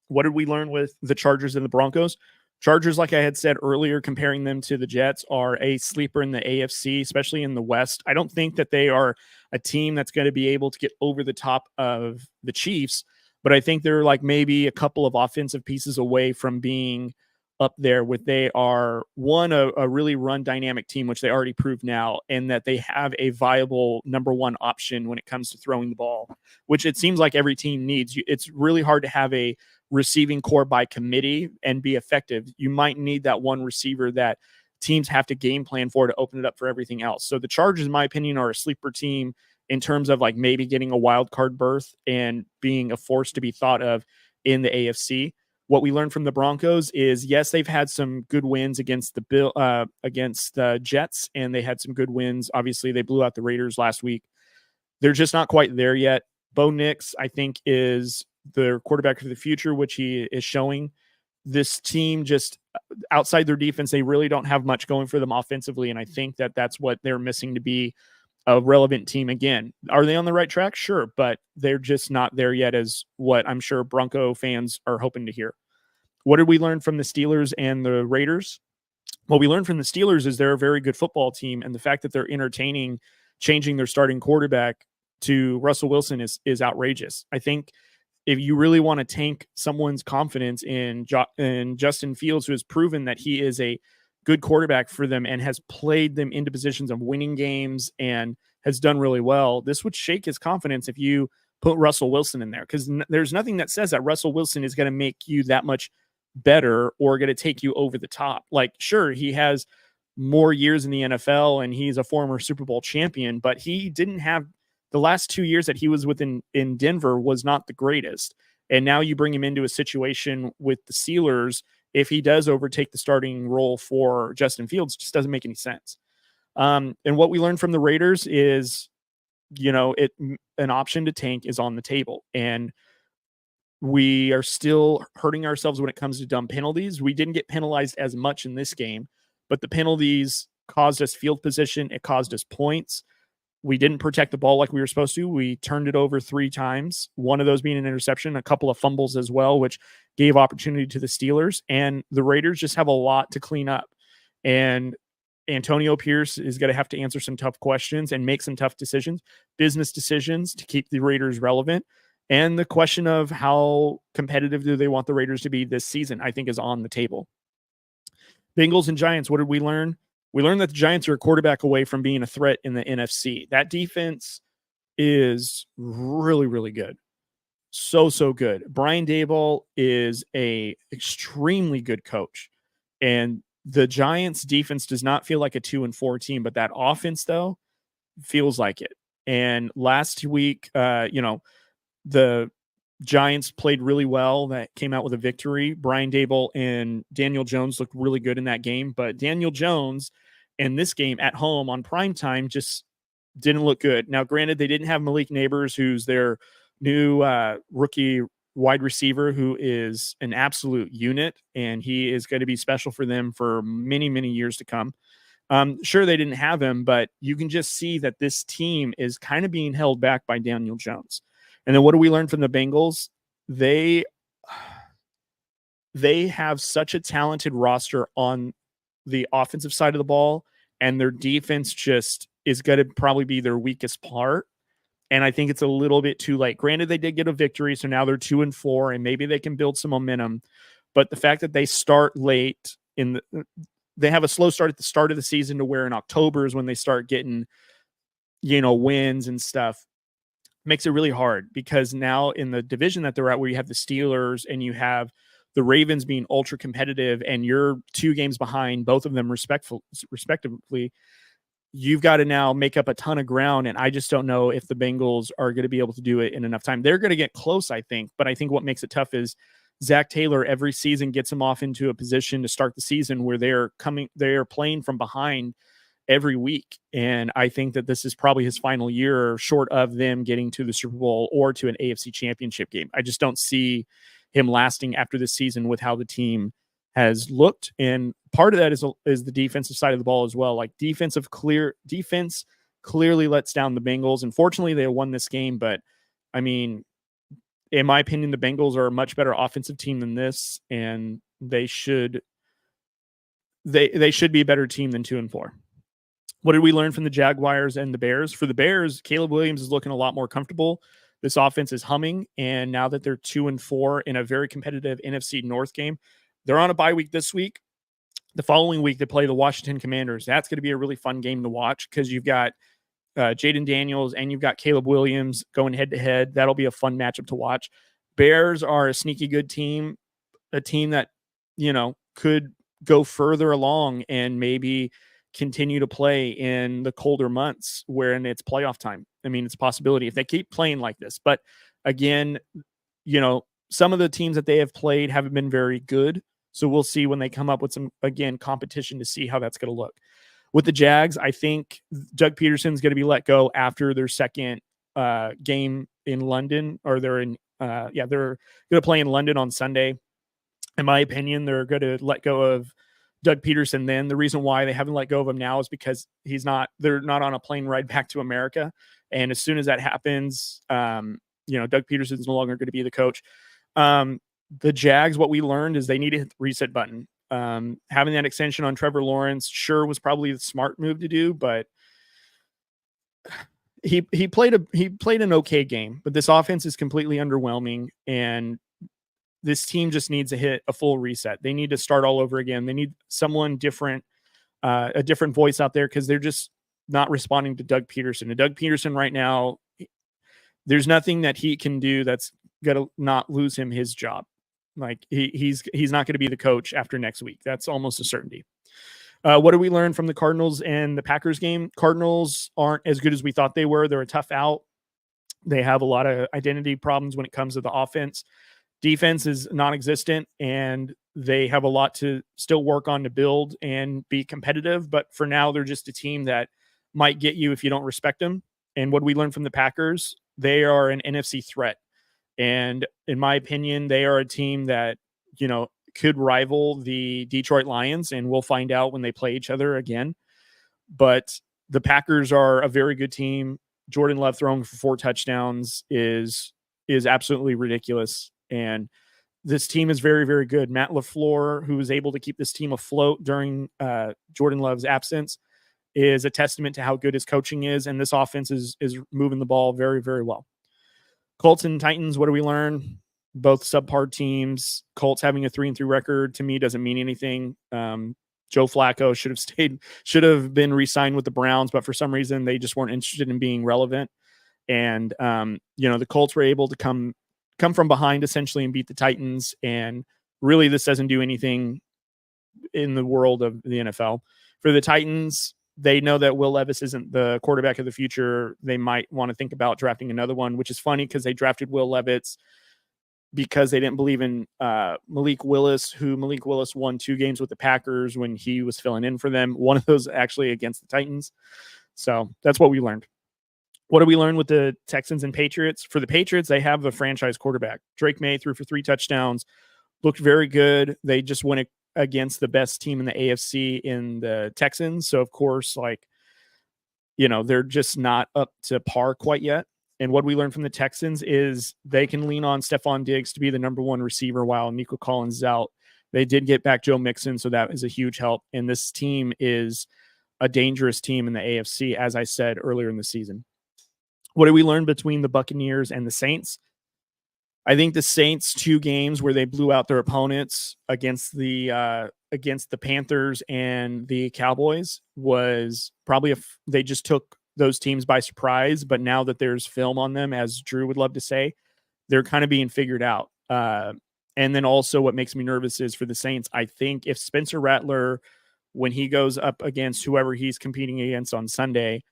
What did we learn with the Chargers and the Broncos? Chargers, like I had said earlier, comparing them to the Jets, are a sleeper in the AFC, especially in the West. I don't think that they are a team that's going to be able to get over the top of the Chiefs, but I think they're like maybe a couple of offensive pieces away from being up there with they are a really run dynamic team, which they already proved now, and that they have a viable number 1 option when it comes to throwing the ball, which it seems like every team needs. It's really hard to have a receiving core by committee and be effective. You might need that one receiver that teams have to game plan for to open it up for everything else. So the Chargers, in my opinion, are a sleeper team in terms of like maybe getting a wild card berth and being a force to be thought of in the AFC. What we learned from the Broncos is, yes, they've had some good wins against the Jets, and they had some good wins. Obviously, they blew out the Raiders last week. They're just not quite there yet. Bo Nix, I think, is the quarterback for the future, which he is showing. This team, just outside their defense, they really don't have much going for them offensively, and I think that that's what they're missing to be a relevant team again. Are they on the right track? Sure, but they're just not there yet, as what I'm sure Bronco fans are hoping to hear. What did we learn from the Steelers and the Raiders? What we learned from the Steelers is they're a very good football team, and the fact that they're entertaining changing their starting quarterback to Russell Wilson is outrageous. I think if you really want to tank someone's confidence in Justin Fields, who has proven that he is a good quarterback for them and has played them into positions of winning games and has done really well, this would shake his confidence if you put Russell Wilson in there, because there's nothing that says that Russell Wilson is going to make you that much better or going to take you over the top. Like, sure, he has more years in the NFL and he's a former Super Bowl champion, but he didn't have the last 2 years that he was in Denver was not the greatest. And now you bring him into a situation with the Steelers. If he does overtake the starting role for Justin Fields, just doesn't make any sense. And what we learned from the Raiders is, an option to tank is on the table. And we are still hurting ourselves when it comes to dumb penalties. We didn't get penalized as much in this game, but the penalties caused us field position. It caused us points. We didn't protect the ball like we were supposed to. We turned it over 3 times, one of those being an interception, a couple of fumbles as well, which gave opportunity to the Steelers. And the Raiders just have a lot to clean up. And Antonio Pierce is going to have to answer some tough questions and make some tough decisions, business decisions, to keep the Raiders relevant. And the question of how competitive do they want the Raiders to be this season, I think, is on the table. Bengals and Giants, what did we learn? We learned that the Giants are a quarterback away from being a threat in the NFC. That defense is really, really good. So good. Brian Daboll is a extremely good coach. And the Giants defense does not feel like a 2-4 team, but that offense, though, feels like it. And last week, the Giants played really well. That came out with a victory. Brian Daboll and Daniel Jones looked really good in that game, but Daniel Jones in this game at home on primetime just didn't look good. Now, granted, they didn't have Malik Neighbors, who's their new rookie wide receiver, who is an absolute unit, and he is going to be special for them for many, many years to come. Sure, they didn't have him, but you can just see that this team is kind of being held back by Daniel Jones. And then what do we learn from the Bengals? They have such a talented roster on the offensive side of the ball and their defense just is going to probably be their weakest part. And I think it's a little bit too late. Granted, they did get a victory, so now they're 2-4, and maybe they can build some momentum. But the fact that they start late they have a slow start at the start of the season to where in October is when they start getting, wins and stuff, makes it really hard, because now in the division that they're at, where you have the Steelers and you have the Ravens being ultra competitive, and you're 2 games behind both of them respectively, you've got to now make up a ton of ground. And I just don't know if the Bengals are going to be able to do it in enough time. They're going to get close, I think. But I think what makes it tough is Zach Taylor every season gets them off into a position to start the season where they're playing from behind every week. And I think that this is probably his final year, short of them getting to the Super Bowl or to an AFC championship game. I just don't see him lasting after this season with how the team has looked. And part of that is the defensive side of the ball as well. Like defense clearly lets down the Bengals. Unfortunately, they won this game, but I mean, in my opinion, the Bengals are a much better offensive team than this, and they should be a better team than 2-4. What did we learn from the Jaguars and the Bears? For the Bears, Caleb Williams is looking a lot more comfortable. This offense is humming, and now that they're 2-4 in a very competitive NFC North game, they're on a bye week this week. The following week, they play the Washington Commanders. That's going to be a really fun game to watch, because you've got Jaden Daniels and you've got Caleb Williams going head-to-head. That'll be a fun matchup to watch. Bears are a sneaky good team, a team that, could go further along and maybe continue to play in the colder months when it's playoff time. I mean, it's a possibility if they keep playing like this. But again, some of the teams that they have played haven't been very good. So we'll see when they come up with some, again, competition to see how that's going to look. With the Jags, I think Doug Peterson's going to be let go after their second game in London, or they're going to play in London on Sunday. In my opinion, they're going to let go of Doug Peterson then. The reason why they haven't let go of him now is because they're not on a plane ride back to America. And as soon as that happens, Doug Peterson's no longer going to be the coach. The Jags, what we learned is they need to hit the reset button. Having that extension on Trevor Lawrence was probably the smart move to do, but he played an okay game, but this offense is completely underwhelming, and this team just needs to hit a full reset. They need to start all over again. They need someone different, a different voice out there, because they're just not responding to Doug Peterson. And Doug Peterson right now, there's nothing that he can do that's going to not lose him his job. Like he's not going to be the coach after next week. That's almost a certainty. What did we learn from the Cardinals and the Packers game? Cardinals aren't as good as we thought they were. They're a tough out. They have a lot of identity problems when it comes to the offense. Defense is non-existent, and they have a lot to still work on to build and be competitive. But for now, they're just a team that might get you if you don't respect them. And what we learned from the Packers, they are an NFC threat. And in my opinion, they are a team that, could rival the Detroit Lions, and we'll find out when they play each other again. But the Packers are a very good team. Jordan Love throwing for 4 touchdowns is absolutely ridiculous. And this team is very, very good. Matt LaFleur, who was able to keep this team afloat during Jordan Love's absence, is a testament to how good his coaching is. And this offense is moving the ball very, very well. Colts and Titans, what do we learn? Both subpar teams. Colts having a 3-3 record to me doesn't mean anything. Joe Flacco should have been re-signed with the Browns, but for some reason they just weren't interested in being relevant. And the Colts were able to come from behind essentially and beat the Titans. And really, this doesn't do anything in the world of the NFL. For the Titans, they know that Will Levis isn't the quarterback of the future. They might want to think about drafting another one, which is funny because they drafted Will Levis because they didn't believe in Malik Willis, who Malik Willis won 2 games with the Packers when he was filling in for them. One of those actually against the Titans. So that's what we learned. What do we learn with the Texans and Patriots? For the Patriots, they have a franchise quarterback. Drake May threw for 3 touchdowns, looked very good. They just went against the best team in the AFC in the Texans. So, of course, they're just not up to par quite yet. And what we learned from the Texans is they can lean on Stephon Diggs to be the number 1 receiver while Nico Collins is out. They did get back Joe Mixon, so that is a huge help. And this team is a dangerous team in the AFC, as I said earlier in the season. What did we learn between the Buccaneers and the Saints? I think the Saints 2 games where they blew out their opponents against the Panthers and the Cowboys was probably they just took those teams by surprise. But now that there's film on them, as Drew would love to say, they're kind of being figured out. And then also what makes me nervous is for the Saints, I think if Spencer Rattler, when he goes up against whoever he's competing against on Sunday,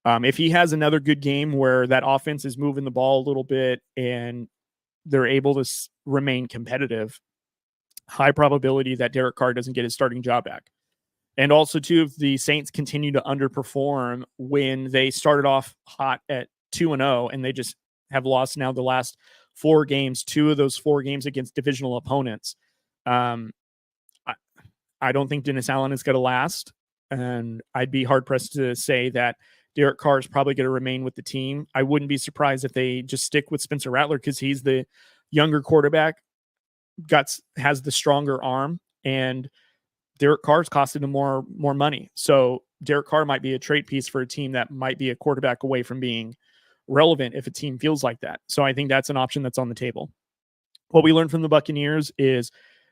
if he has another good game where that offense is moving the ball a little bit and they're able to remain competitive, high probability that Derek Carr doesn't get his starting job back. And also, too, if the Saints continue to underperform when they started off hot at 2-0 and they just have lost now the last 4 games, 2 of those 4 games against divisional opponents. I don't think Dennis Allen is going to last. And I'd be hard pressed to say that Derek Carr is probably going to remain with the team. I wouldn't be surprised if they just stick with Spencer Rattler because he's the younger quarterback, has the stronger arm, and Derek Carr's costing him more money. So Derek Carr might be a trade piece for a team that might be a quarterback away from being relevant if a team feels like that. So I think that's an option that's on the table. What we learned from the Buccaneers is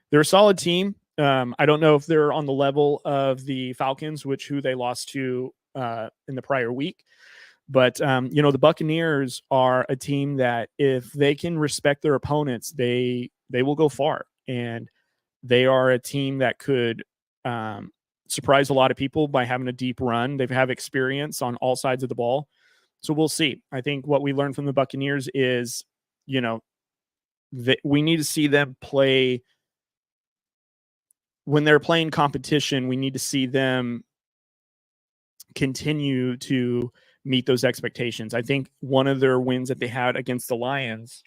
they're a solid team. I don't know if they're on the level of the Falcons, who they lost to in the prior week. But, the Buccaneers are a team that if they can respect their opponents, they will go far. And they are a team that could surprise a lot of people by having a deep run. They have experience on all sides of the ball. So we'll see. I think what we learned from the Buccaneers is, that we need to see them play when they're playing competition. We need to see them continue to meet those expectations. I think one of their wins that they had against the Lions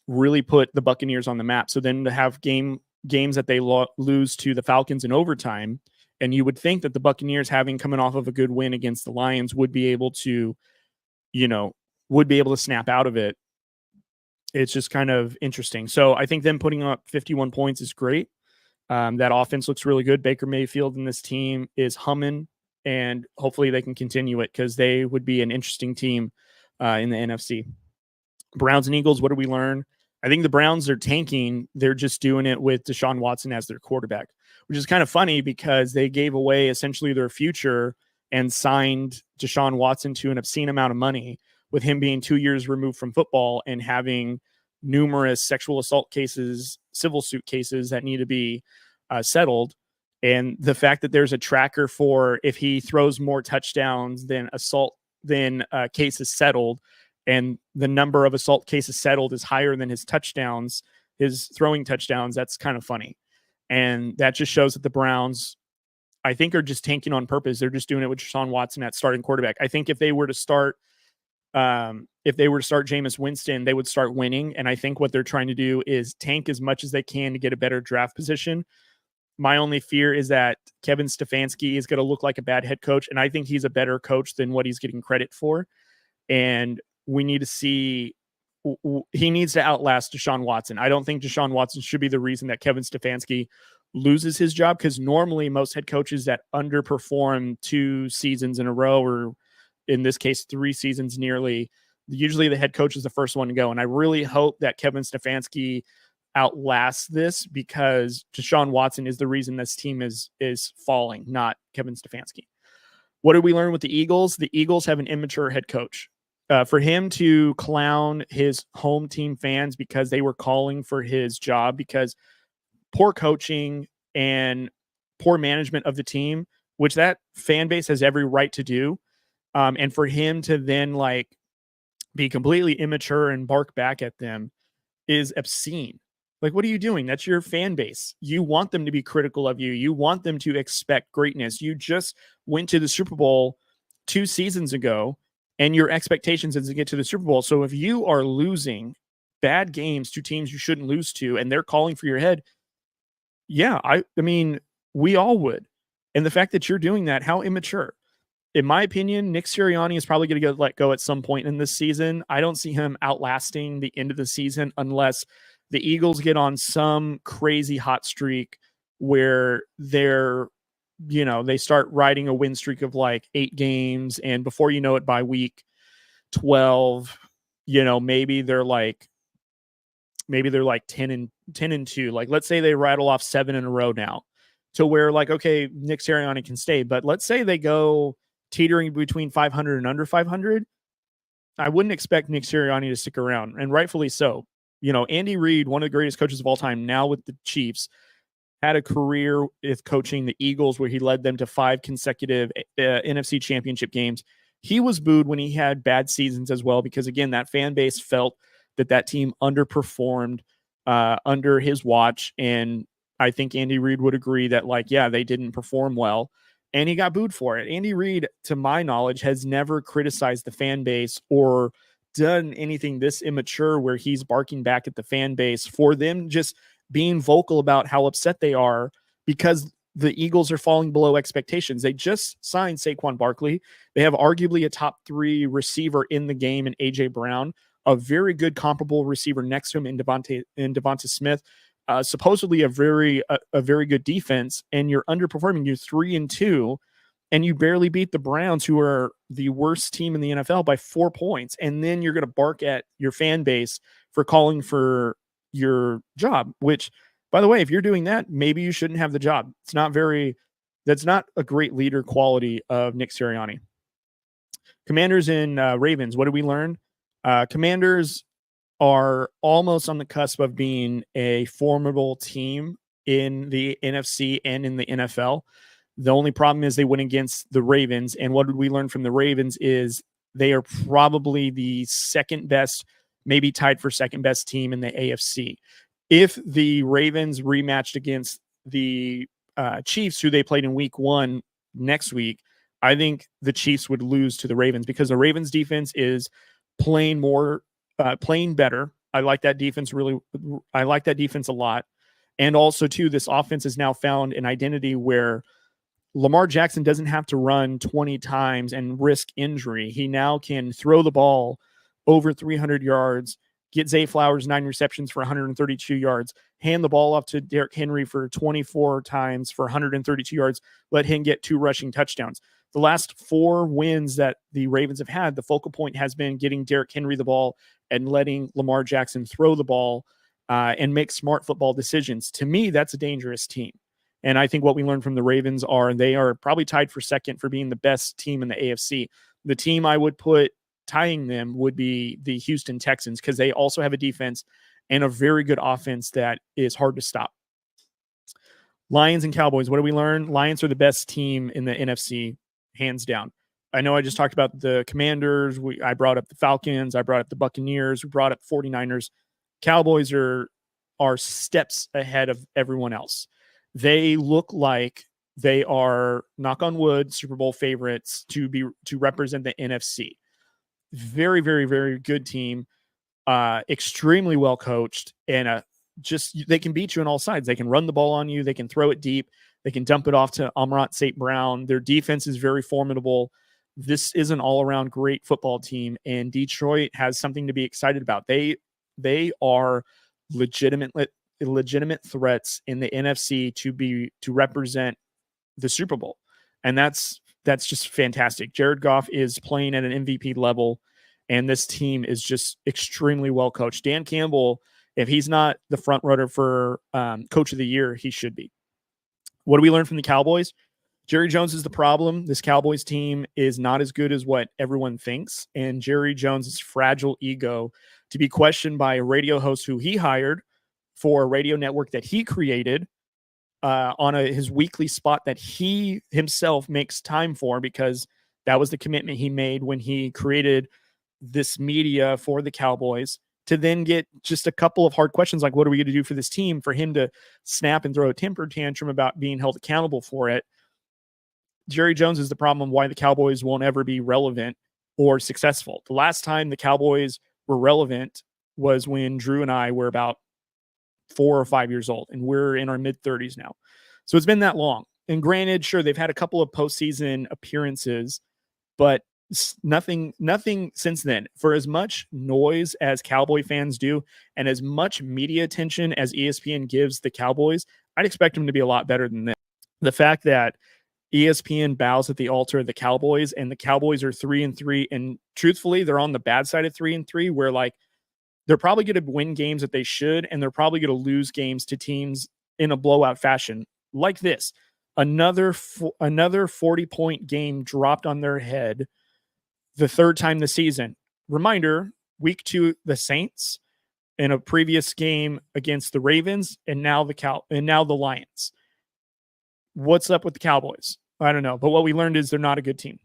really put the Buccaneers on the map. So then to have games that they lose to the Falcons in overtime, and you would think that the Buccaneers, coming off of a good win against the Lions, would be able to snap out of it. It's just kind of interesting. So I think them putting up 51 points is great. That offense looks really good. Baker Mayfield and this team is humming, and hopefully they can continue it because they would be an interesting team in the NFC. Browns and Eagles, what did we learn? I think the Browns are tanking. They're just doing it with Deshaun Watson as their quarterback, which is kind of funny because they gave away essentially their future and signed Deshaun Watson to an obscene amount of money, with him being 2 years removed from football and having numerous sexual assault cases, civil suit cases that need to be settled. And the fact that there's a tracker for if he throws more touchdowns than cases settled, and the number of assault cases settled is higher than his throwing touchdowns, that's kind of funny. And that just shows that the Browns, I think, are just tanking on purpose. They're just doing it with Deshaun Watson at starting quarterback. I think if they were to start Jameis Winston, they would start winning. And I think what they're trying to do is tank as much as they can to get a better draft position. My only fear is that Kevin Stefanski is going to look like a bad head coach. And I think he's a better coach than what he's getting credit for. And we need to see, he needs to outlast Deshaun Watson. I don't think Deshaun Watson should be the reason that Kevin Stefanski loses his job, because normally most head coaches that underperform 2 seasons in a row, or in this case 3 seasons nearly, usually the head coach is the first one to go. And I really hope that Kevin Stefanski outlasts this, because Deshaun Watson is the reason this team is falling, not Kevin Stefanski. What did we learn with the Eagles? The Eagles have an immature head coach. For him to clown his home team fans because they were calling for his job because poor coaching and poor management of the team, which that fan base has every right to do. And for him to then be completely immature and bark back at them is obscene. What are you doing? That's your fan base. You want them to be critical of you. You want them to expect greatness. You just went to the Super Bowl 2 seasons ago, and your expectations is to get to the Super Bowl. So if you are losing bad games to teams you shouldn't lose to, and they're calling for your head, yeah, I mean, we all would. And the fact that you're doing that, how immature. In my opinion, Nick Sirianni is probably going to get let go at some point in this season. I don't see him outlasting the end of the season unless the Eagles get on some crazy hot streak where they're they start riding a win streak of like 8 games, and before you know it, by week 12, maybe they're like 10-2. Like, let's say they rattle off 7 in a row now, to where like, okay, Nick Sirianni can stay. But let's say they go teetering between 500 and under 500. I wouldn't expect Nick Sirianni to stick around, and rightfully so. Andy Reid, one of the greatest coaches of all time, now with the Chiefs, had a career with coaching the Eagles where he led them to 5 consecutive NFC championship games. He was booed when he had bad seasons as well, because again, that fan base felt that team underperformed under his watch. And I think Andy Reid would agree that, like, yeah, they didn't perform well, and he got booed for it. Andy Reid, to my knowledge, has never criticized the fan base or done anything this immature where he's barking back at the fan base for them just being vocal about how upset they are because the Eagles are falling below expectations. They just signed Saquon Barkley. They have arguably a top 3 receiver in the game in A.J. Brown, a very good comparable receiver next to him in Devonta Smith, supposedly a very good defense, and you're underperforming. You're 3-2, and you barely beat the Browns, who are the worst team in the NFL, by 4 points. And then you're going to bark at your fan base for calling for your job, which, by the way, if you're doing that, maybe you shouldn't have the job. That's not a great leader quality of Nick Sirianni. Commanders and Ravens, what did we learn? Commanders are almost on the cusp of being a formidable team in the NFC and in the NFL. The only problem is they went against the Ravens. And what did we learn from the Ravens is they are probably the second best, maybe tied for second best team in the AFC. If the Ravens rematched against the Chiefs, who they played in week 1 next week, I think the Chiefs would lose to the Ravens, because the Ravens defense is playing better. I like that defense a lot. And also too, this offense has now found an identity where Lamar Jackson doesn't have to run 20 times and risk injury. He now can throw the ball over 300 yards, get Zay Flowers 9 receptions for 132 yards, hand the ball off to Derrick Henry for 24 times for 132 yards, let him get 2 rushing touchdowns. The last 4 wins that the Ravens have had, the focal point has been getting Derrick Henry the ball and letting Lamar Jackson throw the ball and make smart football decisions. To me, that's a dangerous team. And I think what we learned from the Ravens are they are probably tied for second for being the best team in the AFC. The team I would put tying them would be the Houston Texans, because they also have a defense and a very good offense that is hard to stop. Lions and Cowboys, what do we learn? Lions are the best team in the NFC, hands down. I know I just talked about the Commanders. I brought up the Falcons. I brought up the Buccaneers. We brought up 49ers. Cowboys are steps ahead of everyone else. They look like they are, knock on wood, Super Bowl favorites to represent the NFC. Very, very, very good team. Extremely well coached, and they can beat you on all sides. They can run the ball on you. They can throw it deep. They can dump it off to Amon-Ra St. Brown. Their defense is very formidable. This is an all-around great football team, and Detroit has something to be excited about. They are legitimate threats in the NFC to represent the Super Bowl. And that's just fantastic. Jared Goff is playing at an MVP level, and this team is just extremely well coached. Dan Campbell, if he's not the front runner for Coach of the Year, he should be. What do we learn from the Cowboys? Jerry Jones is the problem. This Cowboys team is not as good as what everyone thinks, and Jerry Jones' fragile ego to be questioned by a radio host who he hired for a radio network that he created on his weekly spot that he himself makes time for, because that was the commitment he made when he created this media for the Cowboys, to then get just a couple of hard questions like, what are we going to do for this team, for him to snap and throw a temper tantrum about being held accountable for it. Jerry Jones is the problem why the Cowboys won't ever be relevant or successful. The last time the Cowboys were relevant was when Drew and I were about 4 or 5 years old, and we're in our mid-30s now. So it's been that long. And granted, sure, they've had a couple of postseason appearances, but nothing since then. For as much noise as Cowboy fans do and as much media attention as ESPN gives the Cowboys, I'd expect them to be a lot better than this. The fact that ESPN bows at the altar of the Cowboys, and the Cowboys are 3-3. And truthfully, they're on the bad side of 3-3, where like they're probably going to win games that they should, and they're probably going to lose games to teams in a blowout fashion like this. Another 40-point game dropped on their head the third time this season. Reminder, week 2, the Saints, in a previous game against the Ravens, and now the Lions. What's up with the Cowboys? I don't know. But what we learned is they're not a good team.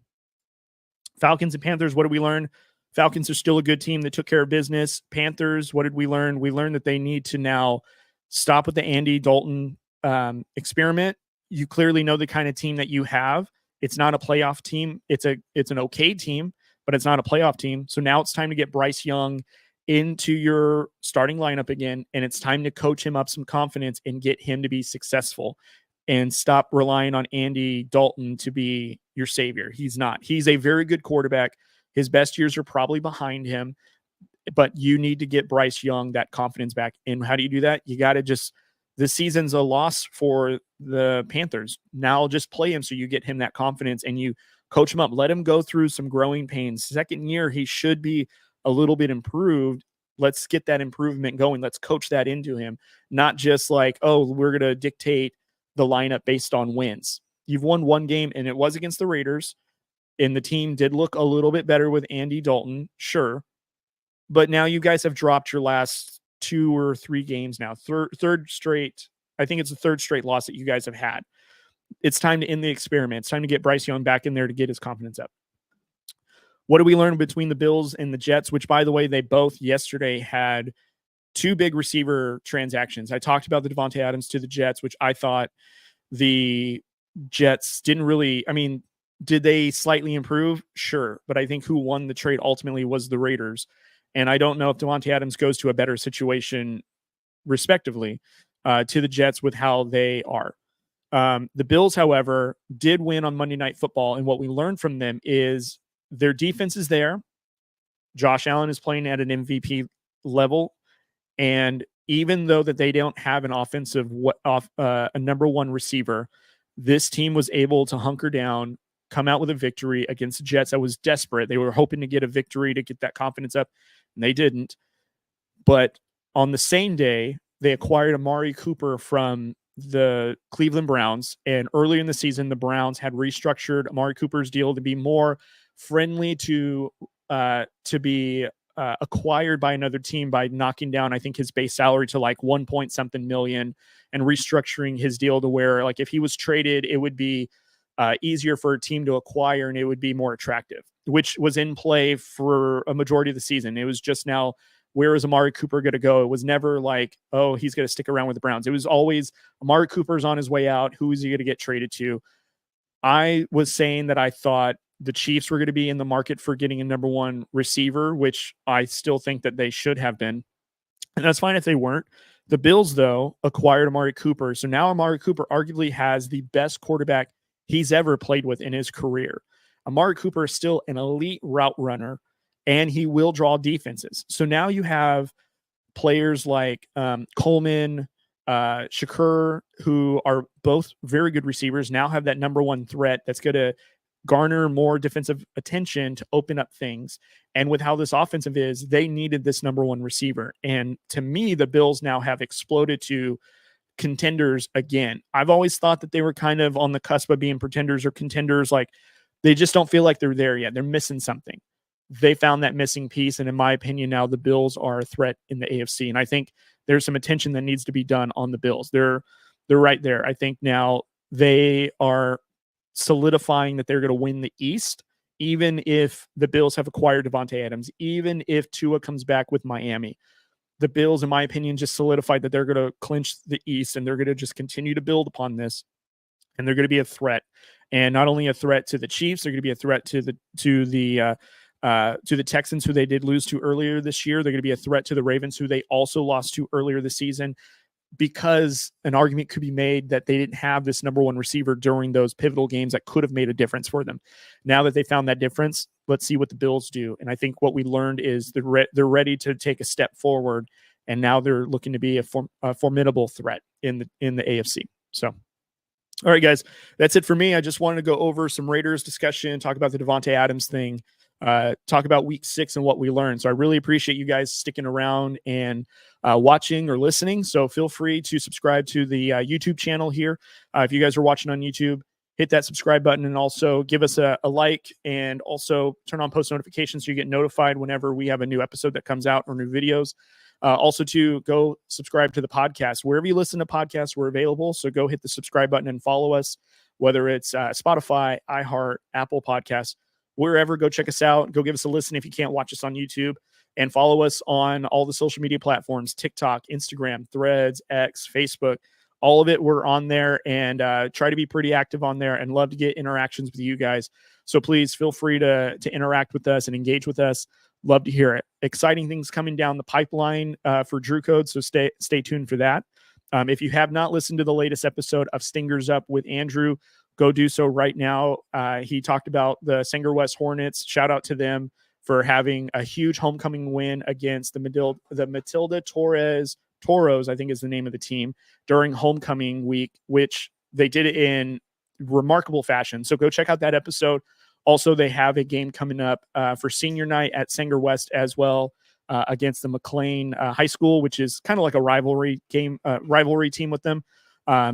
Falcons and Panthers, what did we learn? Falcons are still a good team that took care of business. Panthers, what did we learn? We learned that they need to now stop with the Andy Dalton experiment. You clearly know the kind of team that you have. It's not a playoff team. It's an okay team, but it's not a playoff team. So now it's time to get Bryce Young into your starting lineup again, and it's time to coach him up some confidence and get him to be successful and stop relying on Andy Dalton to be your savior. He's not. He's a very good quarterback. His best years are probably behind him, but you need to get Bryce Young that confidence back. And how do you do that? You got to just, this season's a loss for the Panthers. Now just play him so you get him that confidence and you coach him up. Let him go through some growing pains. Second year, he should be a little bit improved. Let's get that improvement going. Let's coach that into him. Not just like, oh, we're going to dictate the lineup based on wins. You've won one game, and it was against the Raiders, and the team did look a little bit better with Andy Dalton, sure. But now you guys have dropped your last 2 or 3 games now. Third straight, I think it's the third straight loss that you guys have had. It's time to end the experiment. It's time to get Bryce Young back in there to get his confidence up. What did we learn between the Bills and the Jets, which, by the way, they both yesterday had 2 big receiver transactions. I talked about the Davante Adams to the Jets, which I thought the Jets didn't really, I mean, did they slightly improve? Sure. But I think who won the trade ultimately was the Raiders. And I don't know if Davante Adams goes to a better situation, respectively, to the Jets with how they are. The Bills, however, did win on Monday Night Football. And what we learned from them is their defense is there. Josh Allen is playing at an MVP level. And even though that they don't have an a number 1 receiver, this team was able to hunker down, come out with a victory against the Jets that was desperate. They were hoping to get a victory to get that confidence up, and they didn't. But on the same day, they acquired Amari Cooper from the Cleveland Browns. And earlier in the season, the Browns had restructured Amari Cooper's deal to be more friendly to be acquired by another team by knocking down, I think, his base salary to like 1 point something million and restructuring his deal to where, like, if he was traded, it would be easier for a team to acquire and it would be more attractive, which was in play for a majority of the season. It was just now, where is Amari Cooper going to go? It was never like, oh, he's going to stick around with the Browns. It was always Amari Cooper's on his way out. Who is he going to get traded to? I was saying that I thought the Chiefs were going to be in the market for getting a number 1 receiver, which I still think that they should have been. And that's fine if they weren't. The Bills, though, acquired Amari Cooper. So now Amari Cooper arguably has the best quarterback he's ever played with in his career. Amari Cooper is still an elite route runner, and he will draw defenses. So now you have players like Coleman, Shakur, who are both very good receivers, now have that number 1 threat that's going to garner more defensive attention to open up things. And with how this offensive is, they needed this number 1 receiver. And to me, the Bills now have exploded to contenders again. I've always thought that they were kind of on the cusp of being pretenders or contenders. Like, they just don't feel like they're there yet. They're missing something. They found that missing piece. And in my opinion, now the Bills are a threat in the AFC. And I think there's some attention that needs to be done on the Bills. They're right there. I think now they are solidifying that they're going to win the East, even if the Bills have acquired Davante Adams, even if Tua comes back with Miami. The Bills, in my opinion, just solidified that they're going to clinch the East, and they're going to just continue to build upon this, and they're going to be a threat. And not only a threat to the Chiefs, they're going to be a threat to the Texans, who they did lose to earlier this year. They're going to be a threat to the Ravens, who they also lost to earlier this season, because an argument could be made that they didn't have this number 1 receiver during those pivotal games that could have made a difference for them. Now that they found that difference, let's see what the Bills do. And I think what we learned is they're ready to take a step forward, and now they're looking to be a formidable threat in the AFC. So All right, guys, that's it for me. I just wanted to go over some Raiders discussion, talk about the Davante Adams thing, talk about week 6 and what we learned. So I really appreciate you guys sticking around and watching or listening. So feel free to subscribe to the YouTube channel here. If you guys are watching on YouTube, hit that subscribe button and also give us a like, and also turn on post notifications so you get notified whenever we have a new episode that comes out or new videos. Also, to go subscribe to the podcast. Wherever you listen to podcasts, we're available. So go hit the subscribe button and follow us, whether it's Spotify, iHeart, Apple Podcasts, wherever. Go check us out. Go give us a listen if you can't watch us on YouTube. And follow us on all the social media platforms: TikTok, Instagram, Threads, X, Facebook. All of it, we're on there, and try to be pretty active on there, and love to get interactions with you guys. So please feel free to interact with us and engage with us. Love to hear it. Exciting things coming down the pipeline for Drew Code, so stay tuned for that. If you have not listened to the latest episode of Stingers Up with Andrew, go do so right now. He talked about the Sanger West Hornets. Shout out to them for having a huge homecoming win against the Matilda Toros, I think is the name of the team, during homecoming week, which they did it in remarkable fashion. So go check out that episode. Also, they have a game coming up for senior night at Sanger West as well, against the McLean High School, which is kind of like a rivalry team with them.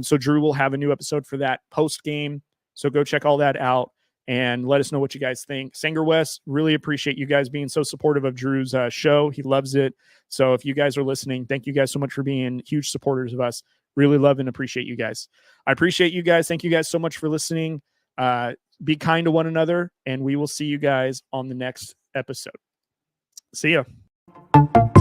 So Drew will have a new episode for that post game. So go check all that out and let us know what you guys think. Sanger West, really appreciate you guys being so supportive of Drew's show. He loves it. So if you guys are listening, thank you guys so much for being huge supporters of us. Really love and appreciate you guys. I appreciate you guys. Thank you guys so much for listening. Be kind to one another, and we will see you guys on the next episode. See ya.